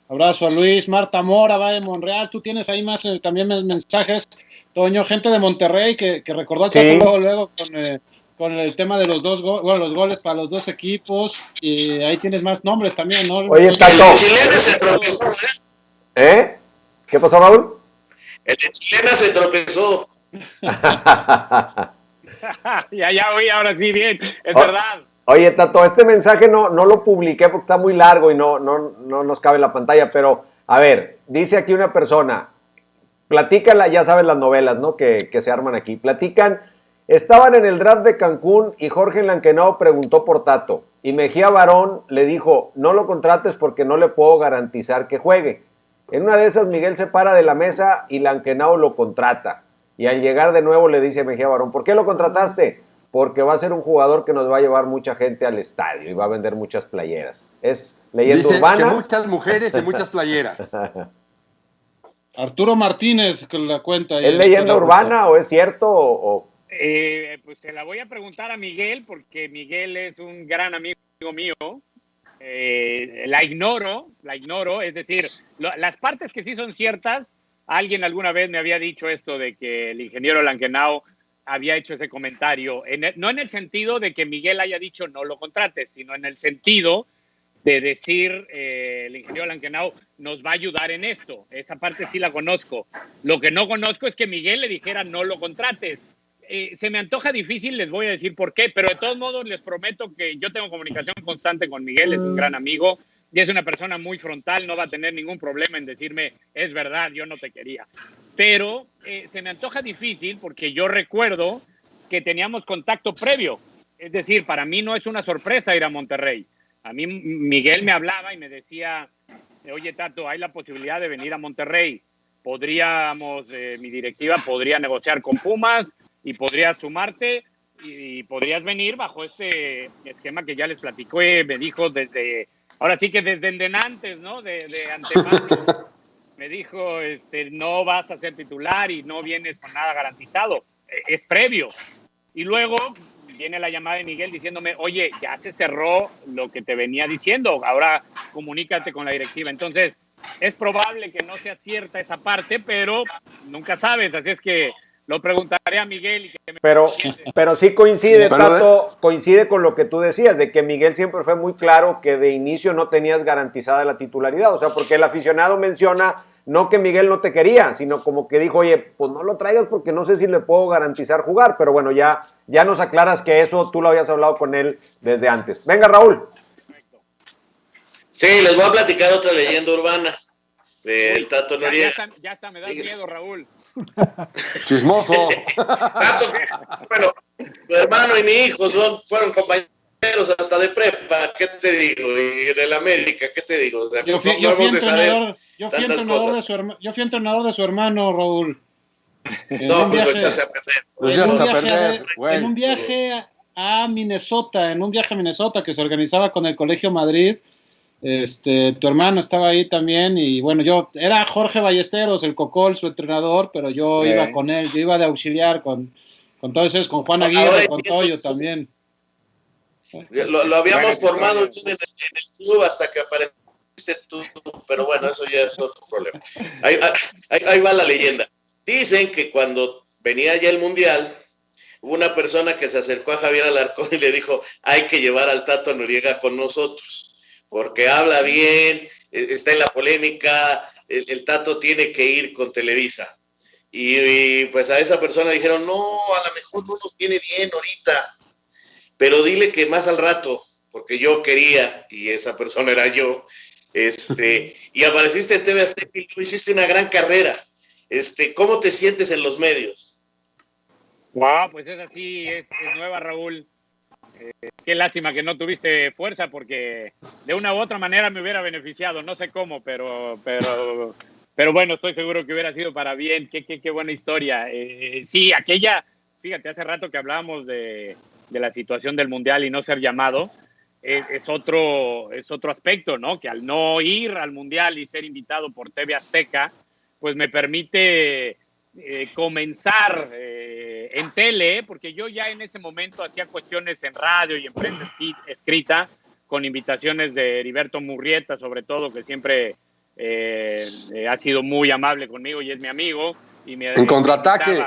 Abrazo a Luis. Marta Mora va de Monreal. Tú tienes ahí más también mensajes. Toño, gente de Monterrey que recordó al Tato luego con el tema de los los goles para los dos equipos. Y ahí tienes más nombres también, ¿no? Oye, Tato. El chileno se tropezó, ¿Eh? ¿Qué pasó, Raúl? El chileno se tropezó. ya oí, ahora sí, bien, es verdad. Oye, Tato, este mensaje no lo publiqué porque está muy largo y no nos cabe en la pantalla, pero a ver, dice aquí una persona, platícala, ya sabes las novelas, ¿no? Que se arman aquí. Platican, estaban en el draft de Cancún y Jorge Lankenau preguntó por Tato y Mejía Barón le dijo, no lo contrates porque no le puedo garantizar que juegue. En una de esas Miguel se para de la mesa y Lankenau lo contrata. Y al llegar de nuevo le dice a Mejía Barón, ¿por qué lo contrataste? Porque va a ser un jugador que nos va a llevar mucha gente al estadio y va a vender muchas playeras. Es leyenda Dice urbana. Que muchas mujeres y muchas playeras. Arturo Martínez, que la cuenta. ¿Es leyenda urbana o es cierto? Pues te la voy a preguntar a Miguel, porque Miguel es un gran amigo mío. La ignoro, es decir, las partes que sí son ciertas. Alguien alguna vez me había dicho esto de que el ingeniero Lankenau había hecho ese comentario, no en el sentido de que Miguel haya dicho no lo contrates, sino en el sentido de decir el ingeniero Lankenau nos va a ayudar en esto. Esa parte sí la conozco. Lo que no conozco es que Miguel le dijera no lo contrates. Se me antoja difícil, les voy a decir por qué, pero de todos modos les prometo que yo tengo comunicación constante con Miguel, es un gran amigo y es una persona muy frontal, no va a tener ningún problema en decirme, es verdad, yo no te quería. Pero se me antoja difícil porque yo recuerdo que teníamos contacto previo. Es decir, para mí no es una sorpresa ir a Monterrey. A mí Miguel me hablaba y me decía, oye Tato, hay la posibilidad de venir a Monterrey. Mi directiva podría negociar con Pumas y podrías sumarte y podrías venir bajo este esquema que ya les platicé, me dijo ahora sí que desde antes, ¿no? De antemano. Me dijo, no vas a ser titular y no vienes con nada garantizado. Es previo. Y luego viene la llamada de Miguel diciéndome, oye, ya se cerró lo que te venía diciendo, ahora comunícate con la directiva. Entonces, es probable que no sea cierta esa parte, pero nunca sabes. Así es que lo preguntaré a Miguel. Pero sí coincide, Tato, coincide con lo que tú decías, de que Miguel siempre fue muy claro que de inicio no tenías garantizada la titularidad. O sea, porque el aficionado menciona, no que Miguel no te quería, sino como que dijo, oye, pues no lo traigas porque no sé si le puedo garantizar jugar. Pero bueno, ya nos aclaras que eso tú lo habías hablado con él desde antes. Venga, Raúl. Sí, les voy a platicar otra leyenda urbana del Tato Noriega. Ya está, me da miedo, Raúl. Chismoso. Tato, bueno, tu hermano y mi hijo fueron compañeros hasta de prepa, ¿qué te digo? Y del América, ¿qué te digo? O sea, yo fui entrenador de su hermano, Raúl. No, pues lo echaste a perder. En un viaje a Minnesota, que se organizaba con el Colegio Madrid. Tu hermano estaba ahí también y bueno, era Jorge Ballesteros, el Cocol, su entrenador, pero yo iba con él, yo iba de auxiliar con todos esos, con Juan Aguirre, con Toyo también. Lo habíamos formado en el club hasta que apareciste tú, pero bueno, eso ya es otro problema. Ahí va la leyenda. Dicen que cuando venía ya el Mundial, hubo una persona que se acercó a Javier Alarcón y le dijo, hay que llevar al Tato Noriega con nosotros, porque habla bien, está en la polémica, el Tato tiene que ir con Televisa. Y pues a esa persona dijeron, no, a lo mejor no nos viene bien ahorita, pero dile que más al rato, porque yo quería, y esa persona era yo, y apareciste en TV Azteca y tú hiciste una gran carrera. ¿Cómo te sientes en los medios? Wow, pues es así, es nueva, Raúl. Qué lástima que no tuviste fuerza, porque de una u otra manera me hubiera beneficiado, no sé cómo, pero bueno, estoy seguro que hubiera sido para bien. Qué buena historia. Sí, fíjate, hace rato que hablábamos de la situación del Mundial y no ser llamado, es otro aspecto, ¿no? Que al no ir al Mundial y ser invitado por TV Azteca, pues me permite comenzar en tele, porque yo ya en ese momento hacía cuestiones en radio y en prensa escrita, con invitaciones de Heriberto Murrieta, sobre todo, que siempre ha sido muy amable conmigo y es mi amigo. En Contraataque.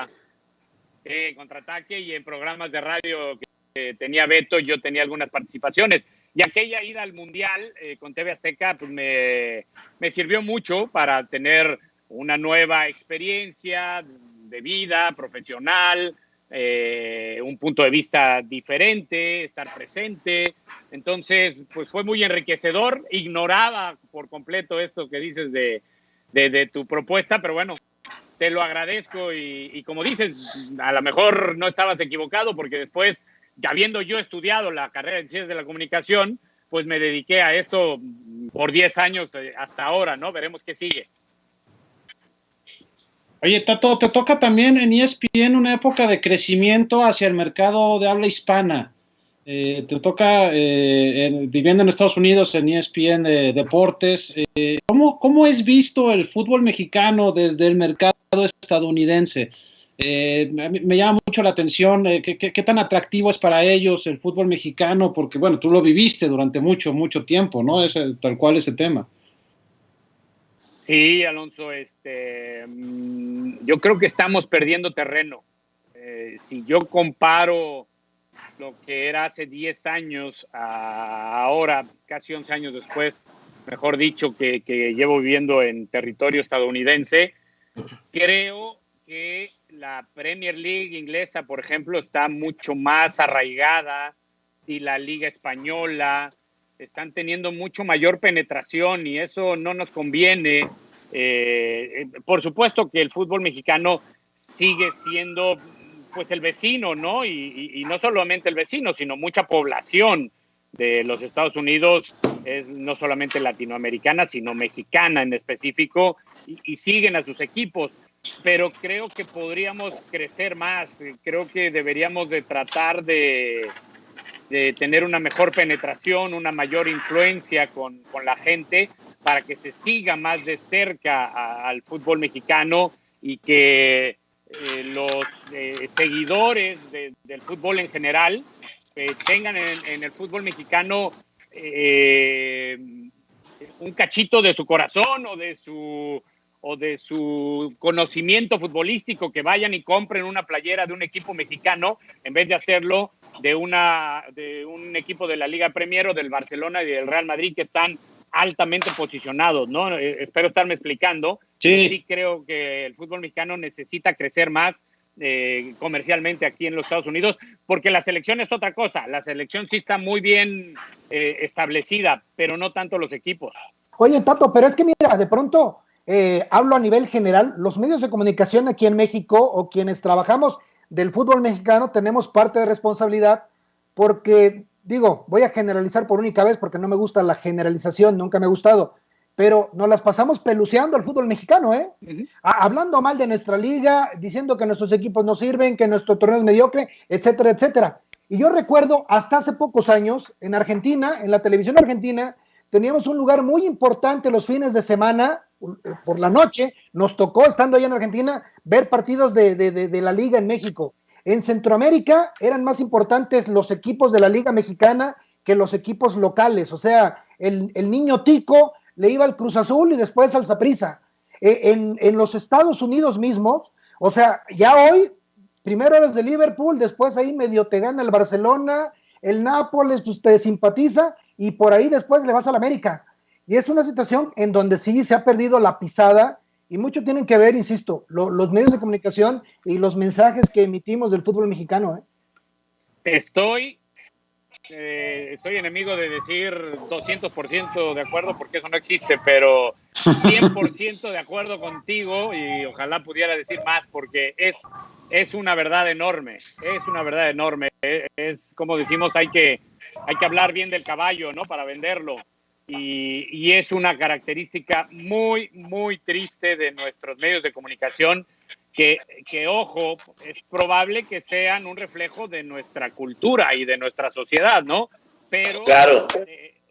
Contraataque, y en programas de radio que tenía Beto, yo tenía algunas participaciones. Y aquella ida al Mundial con TV Azteca, pues me sirvió mucho para tener una nueva experiencia de vida profesional, un punto de vista diferente, estar presente. Entonces, pues fue muy enriquecedor. Ignoraba por completo esto que dices de tu propuesta, pero bueno, te lo agradezco y como dices, a lo mejor no estabas equivocado, porque después, ya habiendo yo estudiado la carrera en Ciencias de la Comunicación, pues me dediqué a esto por 10 años hasta ahora, ¿no? Veremos qué sigue. Oye, Tato, te toca también en ESPN una época de crecimiento hacia el mercado de habla hispana. Te toca viviendo en Estados Unidos en ESPN Deportes. ¿Cómo es visto el fútbol mexicano desde el mercado estadounidense? A mí me llama mucho la atención qué tan atractivo es para ellos el fútbol mexicano, porque bueno, tú lo viviste durante mucho tiempo, ¿no? Tal cual ese tema. Sí, Alonso, yo creo que estamos perdiendo terreno. Si yo comparo lo que era hace 10 años a ahora, casi 11 años después, mejor dicho, que llevo viviendo en territorio estadounidense, creo que la Premier League inglesa, por ejemplo, está mucho más arraigada, y la Liga Española están teniendo mucho mayor penetración, y eso no nos conviene. Por supuesto que el fútbol mexicano sigue siendo pues el vecino, ¿no? Y no solamente el vecino, sino mucha población de los Estados Unidos es no solamente latinoamericana, sino mexicana en específico, y siguen a sus equipos. Pero creo que podríamos crecer más. Creo que deberíamos de tratar de tener una mejor penetración, una mayor influencia con la gente, para que se siga más de cerca al fútbol mexicano, y que los seguidores del fútbol en general tengan en el fútbol mexicano un cachito de su corazón o de su conocimiento futbolístico, que vayan y compren una playera de un equipo mexicano en vez de hacerlo de un equipo de la Liga Premier o del Barcelona y del Real Madrid, que están altamente posicionados, ¿no? Espero estarme explicando. Sí creo que el fútbol mexicano necesita crecer más comercialmente aquí en los Estados Unidos, porque la selección es otra cosa. La selección sí está muy bien establecida, pero no tanto los equipos. Oye, Tato, pero es que mira, de pronto hablo a nivel general, los medios de comunicación aquí en México, o quienes trabajamos del fútbol mexicano, tenemos parte de responsabilidad, porque digo, voy a generalizar por única vez, porque no me gusta la generalización, nunca me ha gustado, pero nos las pasamos peluceando al fútbol mexicano, hablando mal de nuestra liga, diciendo que nuestros equipos no sirven, que nuestro torneo es mediocre, etcétera, etcétera. Y yo recuerdo, hasta hace pocos años, en Argentina, en la televisión argentina, teníamos un lugar muy importante los fines de semana, por la noche, nos tocó, estando allá en Argentina, ver partidos de la liga en México. En Centroamérica eran más importantes los equipos de la Liga Mexicana que los equipos locales. O sea, el niño tico le iba al Cruz Azul y después al Saprissa. En los Estados Unidos mismos, o sea, ya hoy, primero eres de Liverpool, después ahí medio te gana el Barcelona, el Nápoles, pues te simpatiza, y por ahí después le vas al América. Y es una situación en donde sí se ha perdido la pisada, y mucho tienen que ver, insisto, los medios de comunicación y los mensajes que emitimos del fútbol mexicano. Estoy soy enemigo de decir 200% de acuerdo porque eso no existe, pero 100% de acuerdo contigo y ojalá pudiera decir más porque es una verdad enorme, es una verdad enorme. Es como decimos, hay que hablar bien del caballo, ¿no? Para venderlo. Y es una característica muy, muy triste de nuestros medios de comunicación que, ojo, es probable que sean un reflejo de nuestra cultura y de nuestra sociedad, ¿no? Pero Claro.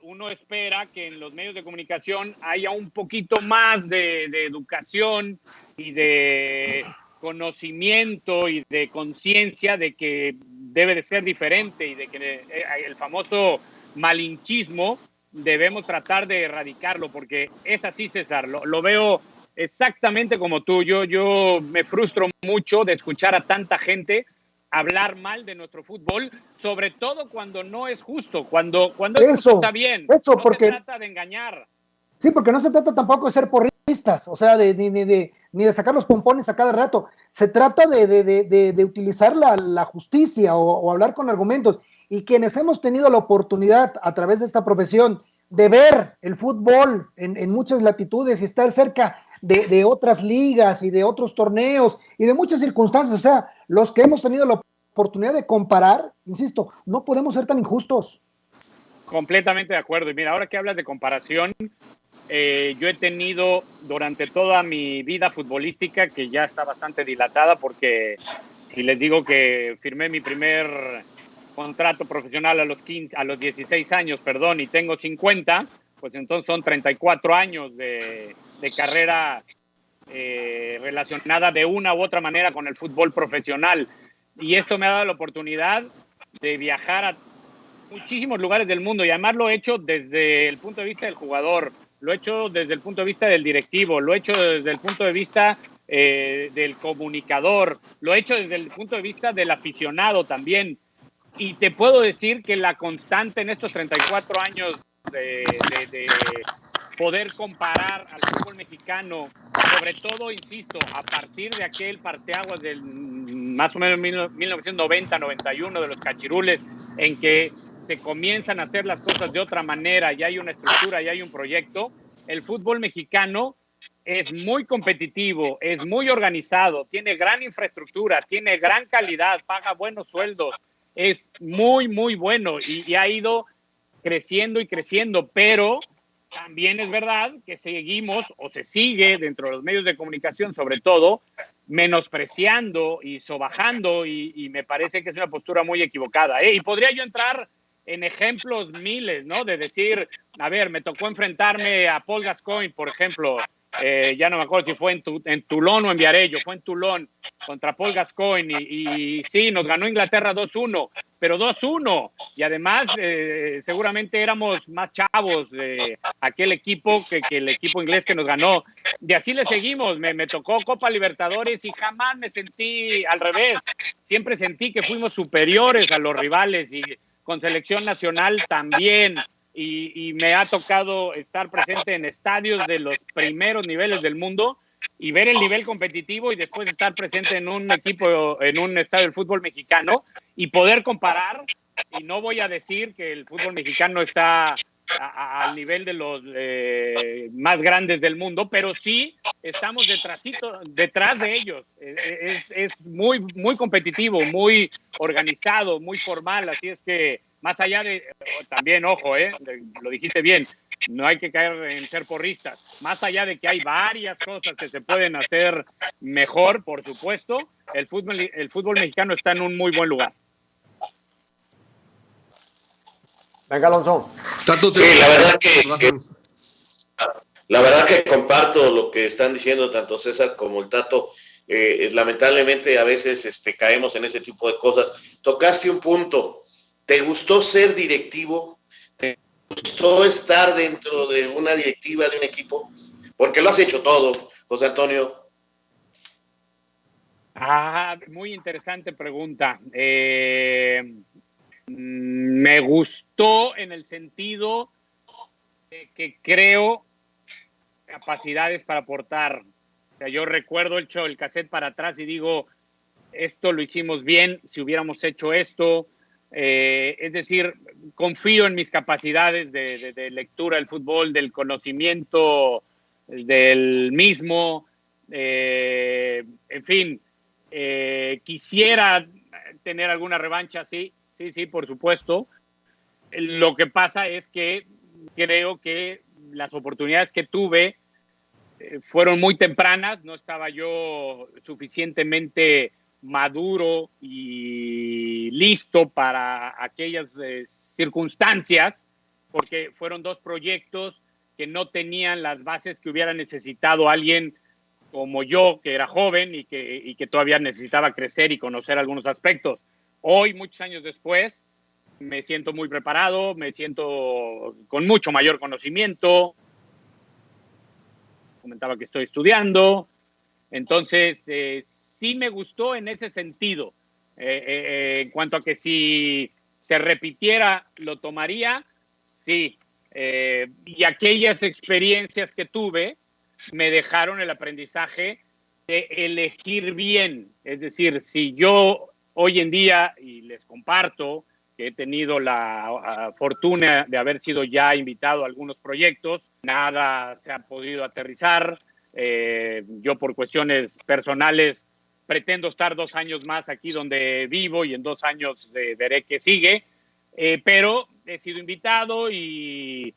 Uno espera que en los medios de comunicación haya un poquito más de educación y de conocimiento y de conciencia de que debe de ser diferente y de que el famoso malinchismo debemos tratar de erradicarlo, porque es así, César, lo veo exactamente como tú. Yo me frustro mucho de escuchar a tanta gente hablar mal de nuestro fútbol, sobre todo cuando no es justo, cuando es justo está bien, eso, no porque, se trata de engañar. sí, porque no se trata tampoco de ser porristas, o sea, ni de sacar los pompones a cada rato, se trata de utilizar la justicia o hablar con argumentos, y quienes hemos tenido la oportunidad a través de esta profesión de ver el fútbol en muchas latitudes y estar cerca de otras ligas y de otros torneos y de muchas circunstancias, o sea, los que hemos tenido la oportunidad de comparar, insisto, no podemos ser tan injustos. Completamente de acuerdo. Y mira, ahora que hablas de comparación, yo he tenido durante toda mi vida futbolística, que ya está bastante dilatada, porque si les digo que firmé mi primer contrato profesional a los 16 años, perdón, y tengo 50, pues entonces son 34 años de carrera relacionada de una u otra manera con el fútbol profesional. Y esto me ha dado la oportunidad de viajar a muchísimos lugares del mundo y además lo he hecho desde el punto de vista del jugador, lo he hecho desde el punto de vista del directivo, lo he hecho desde el punto de vista del comunicador, lo he hecho desde el punto de vista del aficionado también. Y te puedo decir que la constante en estos 34 años de poder comparar al fútbol mexicano, sobre todo, insisto, a partir de aquel parteaguas del más o menos 1990-91 de los cachirules, en que se comienzan a hacer las cosas de otra manera, ya hay una estructura, ya hay un proyecto, el fútbol mexicano es muy competitivo, es muy organizado, tiene gran infraestructura, tiene gran calidad, paga buenos sueldos, es muy, muy bueno y ha ido creciendo y creciendo, pero también es verdad que seguimos o se sigue dentro de los medios de comunicación, sobre todo, menospreciando y sobajando y me parece que es una postura muy equivocada. Y podría yo entrar en ejemplos miles, ¿no? De decir, a ver, me tocó enfrentarme a Paul Gascoigne, por ejemplo, ya no me acuerdo si fue en Toulon o en Viarello, fue en Toulon contra Paul Gascoigne y sí, nos ganó Inglaterra 2-1, pero 2-1 y además seguramente éramos más chavos de aquel equipo que el equipo inglés que nos ganó. Y así le seguimos, me tocó Copa Libertadores y jamás me sentí al revés, siempre sentí que fuimos superiores a los rivales y con selección nacional también. Y me ha tocado estar presente en estadios de los primeros niveles del mundo y ver el nivel competitivo y después estar presente en un equipo, en un estadio del fútbol mexicano y poder comparar. Y no voy a decir que el fútbol mexicano está al nivel de los más grandes del mundo, pero sí estamos detrás de ellos. Es muy, muy competitivo, muy organizado, muy formal, así es que más allá de, también, ojo, lo dijiste bien, no hay que caer en ser porristas. Más allá de que hay varias cosas que se pueden hacer mejor, por supuesto, el fútbol mexicano está en un muy buen lugar. Venga, Alonso. Sí, la verdad que comparto lo que están diciendo tanto César como el Tato. Lamentablemente a veces caemos en ese tipo de cosas. Tocaste un punto. ¿Te gustó ser directivo? ¿Te gustó estar dentro de una directiva de un equipo? Porque lo has hecho todo, José Antonio. Muy interesante pregunta. Me gustó en el sentido de que creo capacidades para aportar. O sea, yo recuerdo echo el cassette para atrás y digo, esto lo hicimos bien, si hubiéramos hecho esto, Es decir, confío en mis capacidades de lectura del fútbol, del conocimiento del mismo. En fin, quisiera tener alguna revancha, sí, por supuesto. Lo que pasa es que creo que las oportunidades que tuve fueron muy tempranas, no estaba yo suficientemente maduro y listo para aquellas circunstancias, porque fueron 2 proyectos que no tenían las bases que hubiera necesitado alguien como yo, que era joven y que todavía necesitaba crecer y conocer algunos aspectos. Hoy, muchos años después, me siento muy preparado, me siento con mucho mayor conocimiento. Comentaba que estoy estudiando. Entonces, sí me gustó en ese sentido. En cuanto a que si se repitiera, lo tomaría, sí. Y aquellas experiencias que tuve me dejaron el aprendizaje de elegir bien. Es decir, si yo hoy en día, y les comparto, que he tenido la fortuna de haber sido ya invitado a algunos proyectos, nada se ha podido aterrizar. Yo por cuestiones personales pretendo estar 2 años más aquí donde vivo y en 2 años veré qué sigue, pero he sido invitado y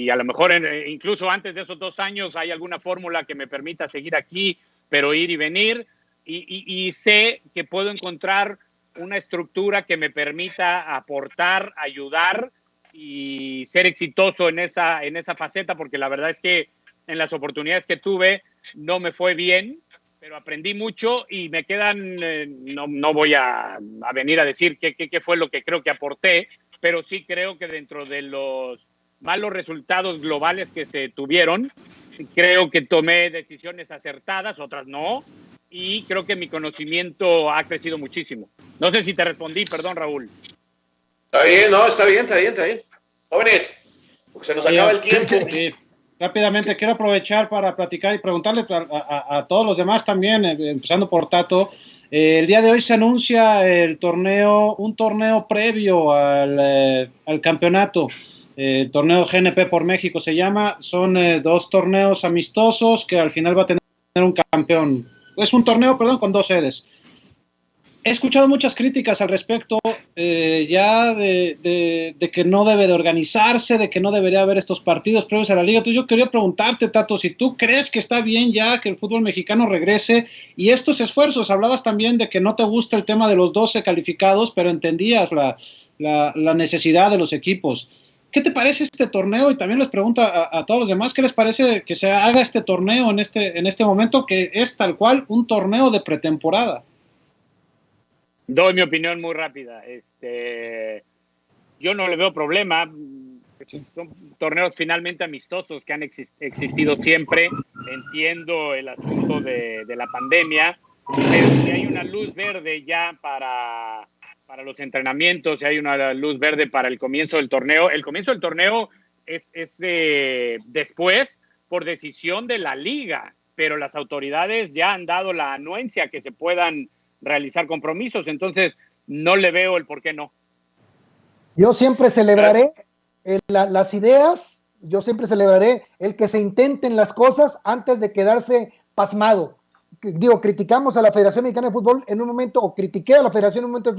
a lo mejor incluso antes de esos 2 años hay alguna fórmula que me permita seguir aquí, pero ir y venir, y sé que puedo encontrar una estructura que me permita aportar, ayudar y ser exitoso en esa faceta, porque la verdad es que en las oportunidades que tuve no me fue bien, pero aprendí mucho y me quedan, no voy a venir a decir qué fue lo que creo que aporté, pero sí creo que dentro de los malos resultados globales que se tuvieron, creo que tomé decisiones acertadas, otras no, y creo que mi conocimiento ha crecido muchísimo. No sé si te respondí, perdón, Raúl. Está bien, no, está bien. Jóvenes, porque se nos acaba el tiempo. Sí. Rápidamente, quiero aprovechar para platicar y preguntarle a todos los demás también, empezando por Tato. El día de hoy se anuncia un torneo previo al campeonato. El torneo GNP por México se llama. Son 2 torneos amistosos que al final va a tener un campeón. Es un torneo, con 2 sedes. He escuchado muchas críticas al respecto, ya de que no debe de organizarse, de que no debería haber estos partidos previos a la liga. Entonces yo quería preguntarte, Tato, si tú crees que está bien ya que el fútbol mexicano regrese y estos esfuerzos. Hablabas también de que no te gusta el tema de los 12 calificados, pero entendías la necesidad de los equipos. ¿Qué te parece este torneo? Y también les pregunto a todos los demás, ¿qué les parece que se haga este torneo en este momento, que es tal cual un torneo de pretemporada? Doy mi opinión muy rápida. Yo no le veo problema. Son torneos finalmente amistosos que han existido siempre. Entiendo el asunto de la pandemia, pero si hay una luz verde ya para los entrenamientos, si hay una luz verde para el comienzo del torneo. El comienzo del torneo es después por decisión de la liga, pero las autoridades ya han dado la anuencia que se puedan realizar compromisos, entonces no le veo el por qué no. Yo siempre celebraré las ideas, yo siempre celebraré el que se intenten las cosas antes de quedarse pasmado. Digo, criticamos a la Federación Mexicana de Fútbol en un momento, o critiqué a la Federación en un momento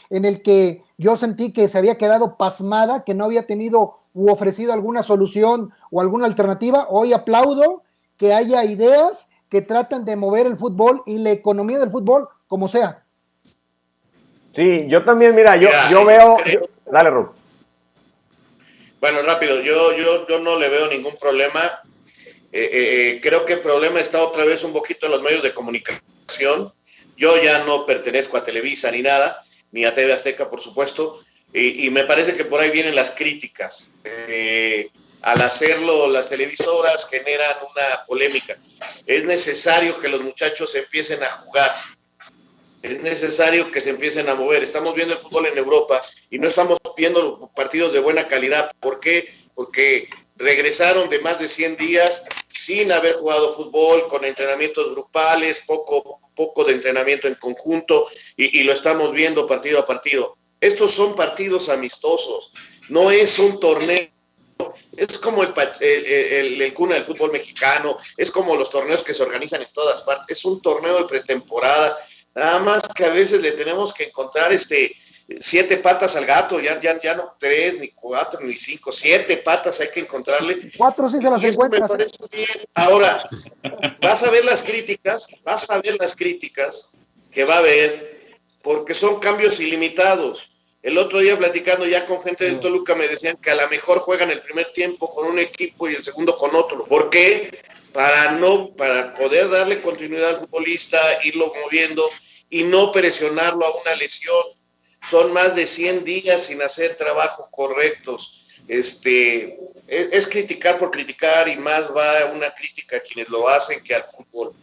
en el que yo sentí que se había quedado pasmada, que no había tenido u ofrecido alguna solución o alguna alternativa. Hoy aplaudo que haya ideas que tratan de mover el fútbol y la economía del fútbol como sea. Sí, yo también, mira, yo veo... Dale, Rub. Bueno, rápido, yo no le veo ningún problema. Creo que el problema está otra vez un poquito en los medios de comunicación. Yo ya no pertenezco a Televisa ni nada, ni a TV Azteca, por supuesto, y me parece que por ahí vienen las críticas. Al hacerlo, las televisoras generan una polémica. Es necesario que los muchachos empiecen a jugar. Es necesario que se empiecen a mover. Estamos viendo el fútbol en Europa y no estamos viendo partidos de buena calidad. ¿Por qué? Porque regresaron de más de 100 días sin haber jugado fútbol, con entrenamientos grupales, poco de entrenamiento en conjunto, y lo estamos viendo partido a partido. Estos son partidos amistosos, no es un torneo. Es como el cuna del fútbol mexicano, es como los torneos que se organizan en todas partes, es un torneo de pretemporada, nada más que a veces le tenemos que encontrar 7 patas al gato, ya no 3, ni 4, ni 5, 7 patas hay que encontrarle. 4 sí se las encuentras. Me parece bien. Ahora, vas a ver las críticas que va a haber, porque son cambios ilimitados. El otro día platicando ya con gente del Toluca me decían que a lo mejor juegan el primer tiempo con un equipo y el segundo con otro. ¿Por qué? Para poder darle continuidad al futbolista, irlo moviendo y no presionarlo a una lesión. Son más de 100 días sin hacer trabajos correctos. Es criticar por criticar y más va una crítica a quienes lo hacen que al fútbol.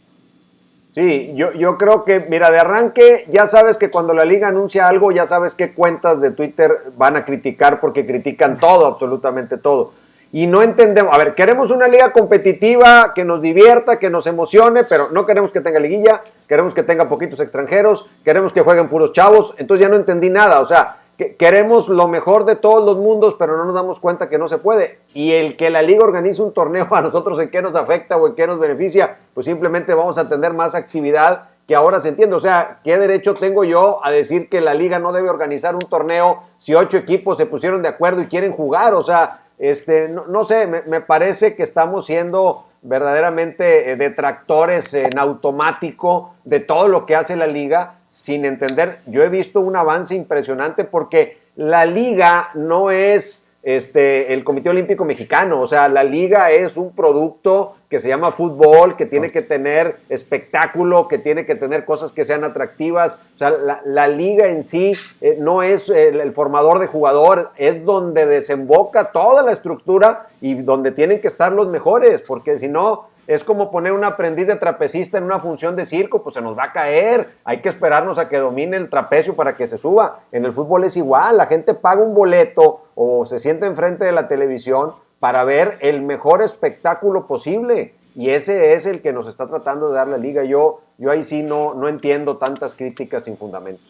Sí, yo creo que, mira, de arranque ya sabes que cuando la liga anuncia algo, ya sabes qué cuentas de Twitter van a criticar porque critican todo, absolutamente todo. Y no entendemos, a ver, queremos una liga competitiva que nos divierta, que nos emocione, pero no queremos que tenga liguilla, queremos que tenga poquitos extranjeros, queremos que jueguen puros chavos, entonces ya no entendí nada, o sea, queremos lo mejor de todos los mundos, pero no nos damos cuenta que no se puede. Y el que la liga organice un torneo a nosotros en qué nos afecta o en qué nos beneficia, pues simplemente vamos a tener más actividad que ahora se entiende. O sea, ¿qué derecho tengo yo a decir que la liga no debe organizar un torneo si 8 equipos se pusieron de acuerdo y quieren jugar? O sea, no sé, me parece que estamos siendo verdaderamente detractores en automático de todo lo que hace la liga, sin entender. Yo he visto un avance impresionante porque la liga no es el Comité Olímpico Mexicano, o sea, la liga es un producto que se llama fútbol, que tiene que tener espectáculo, que tiene que tener cosas que sean atractivas. O sea, la liga en sí no es el formador de jugador, es donde desemboca toda la estructura y donde tienen que estar los mejores, porque si no, es como poner un aprendiz de trapecista en una función de circo, pues se nos va a caer. Hay que esperarnos a que domine el trapecio para que se suba. En el fútbol es igual, la gente paga un boleto o se sienta enfrente de la televisión para ver el mejor espectáculo posible. Y ese es el que nos está tratando de dar la liga. Yo ahí sí no entiendo tantas críticas sin fundamento.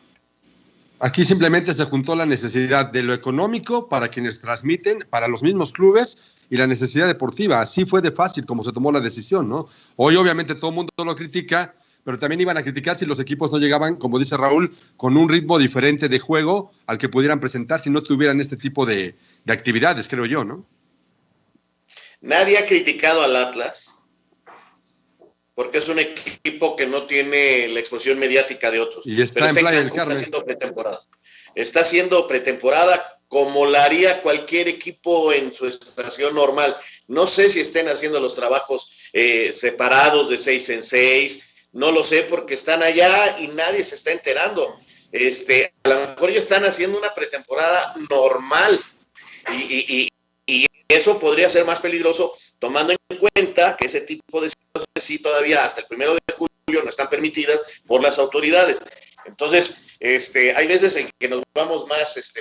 Aquí simplemente se juntó la necesidad de lo económico para quienes transmiten, para los mismos clubes, y la necesidad deportiva. Así fue de fácil como se tomó la decisión, ¿no? Hoy obviamente todo el mundo lo critica, pero también iban a criticar si los equipos no llegaban, como dice Raúl, con un ritmo diferente de juego al que pudieran presentar si no tuvieran este tipo de actividades, creo yo, ¿no? Nadie ha criticado al Atlas porque es un equipo que no tiene la exposición mediática de otros. Y está en Playa del Carmen. Está haciendo pretemporada. Está haciendo pretemporada como la haría cualquier equipo en su estación normal. No sé si estén haciendo los trabajos separados de 6 en 6, no lo sé porque están allá y nadie se está enterando. A lo mejor ya están haciendo una pretemporada normal y eso podría ser más peligroso tomando en cuenta que ese tipo de situaciones sí todavía hasta el 1 de julio no están permitidas por las autoridades. Entonces, hay veces en que nos vamos más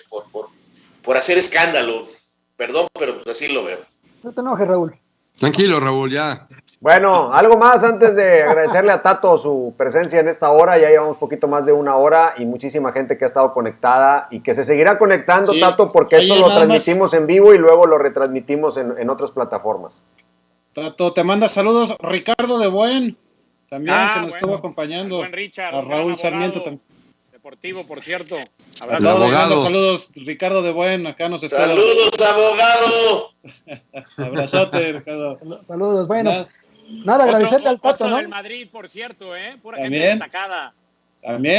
por hacer escándalo. Perdón, pero pues así lo veo. No te enojes, Raúl. Tranquilo, Raúl, ya. Bueno, algo más antes de agradecerle a Tato su presencia en esta hora. Ya llevamos poquito más de 1 hora y muchísima gente que ha estado conectada y que se seguirá conectando, sí, Tato, porque esto lo transmitimos en vivo y luego lo retransmitimos en otras plataformas. Tato, te manda saludos Ricardo de Buen, también, que nos estuvo acompañando. Buen Richard, a Raúl Sarmiento también. Deportivo, por cierto. El abogado. Saludos, Ricardo de Buen, acá nos está. ¡Saludos, abogado! Abrazote, Ricardo. Saludos, bueno. Nada, agradecerle al Tato, ¿no? Del Madrid, por cierto, pura ¿También? Gente destacada.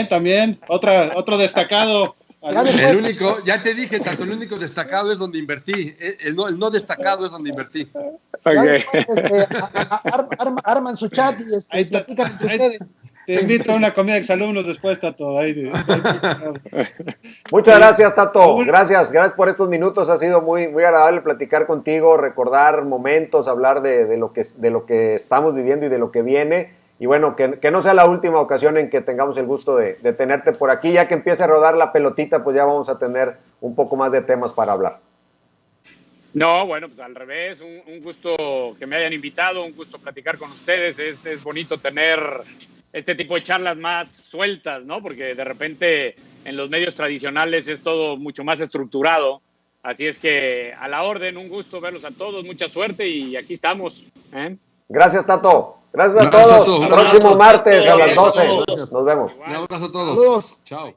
También. Otro destacado. El único, ya te dije, Tato, el único destacado es donde invertí. El no destacado es donde invertí. Okay. Arman su chat y platican entre ustedes. Te invito a una comida de exalumnos después, Tato. Muchas gracias, Tato. Gracias por estos minutos. Ha sido muy, muy agradable platicar contigo, recordar momentos, hablar de lo que estamos viviendo y de lo que viene. Y bueno, que no sea la última ocasión en que tengamos el gusto de tenerte por aquí. Ya que empiece a rodar la pelotita, pues ya vamos a tener un poco más de temas para hablar. No, bueno, pues al revés. Un gusto que me hayan invitado, un gusto platicar con ustedes. Es bonito tener este tipo de charlas más sueltas, ¿no? Porque de repente en los medios tradicionales es todo mucho más estructurado. Así es que a la orden, un gusto verlos a todos, mucha suerte y aquí estamos. Gracias, Tato. Gracias a Gracias, todos. Tato. Próximo martes a las Gracias a 12. todos. Nos vemos. Un abrazo a todos. Saludos. Chao.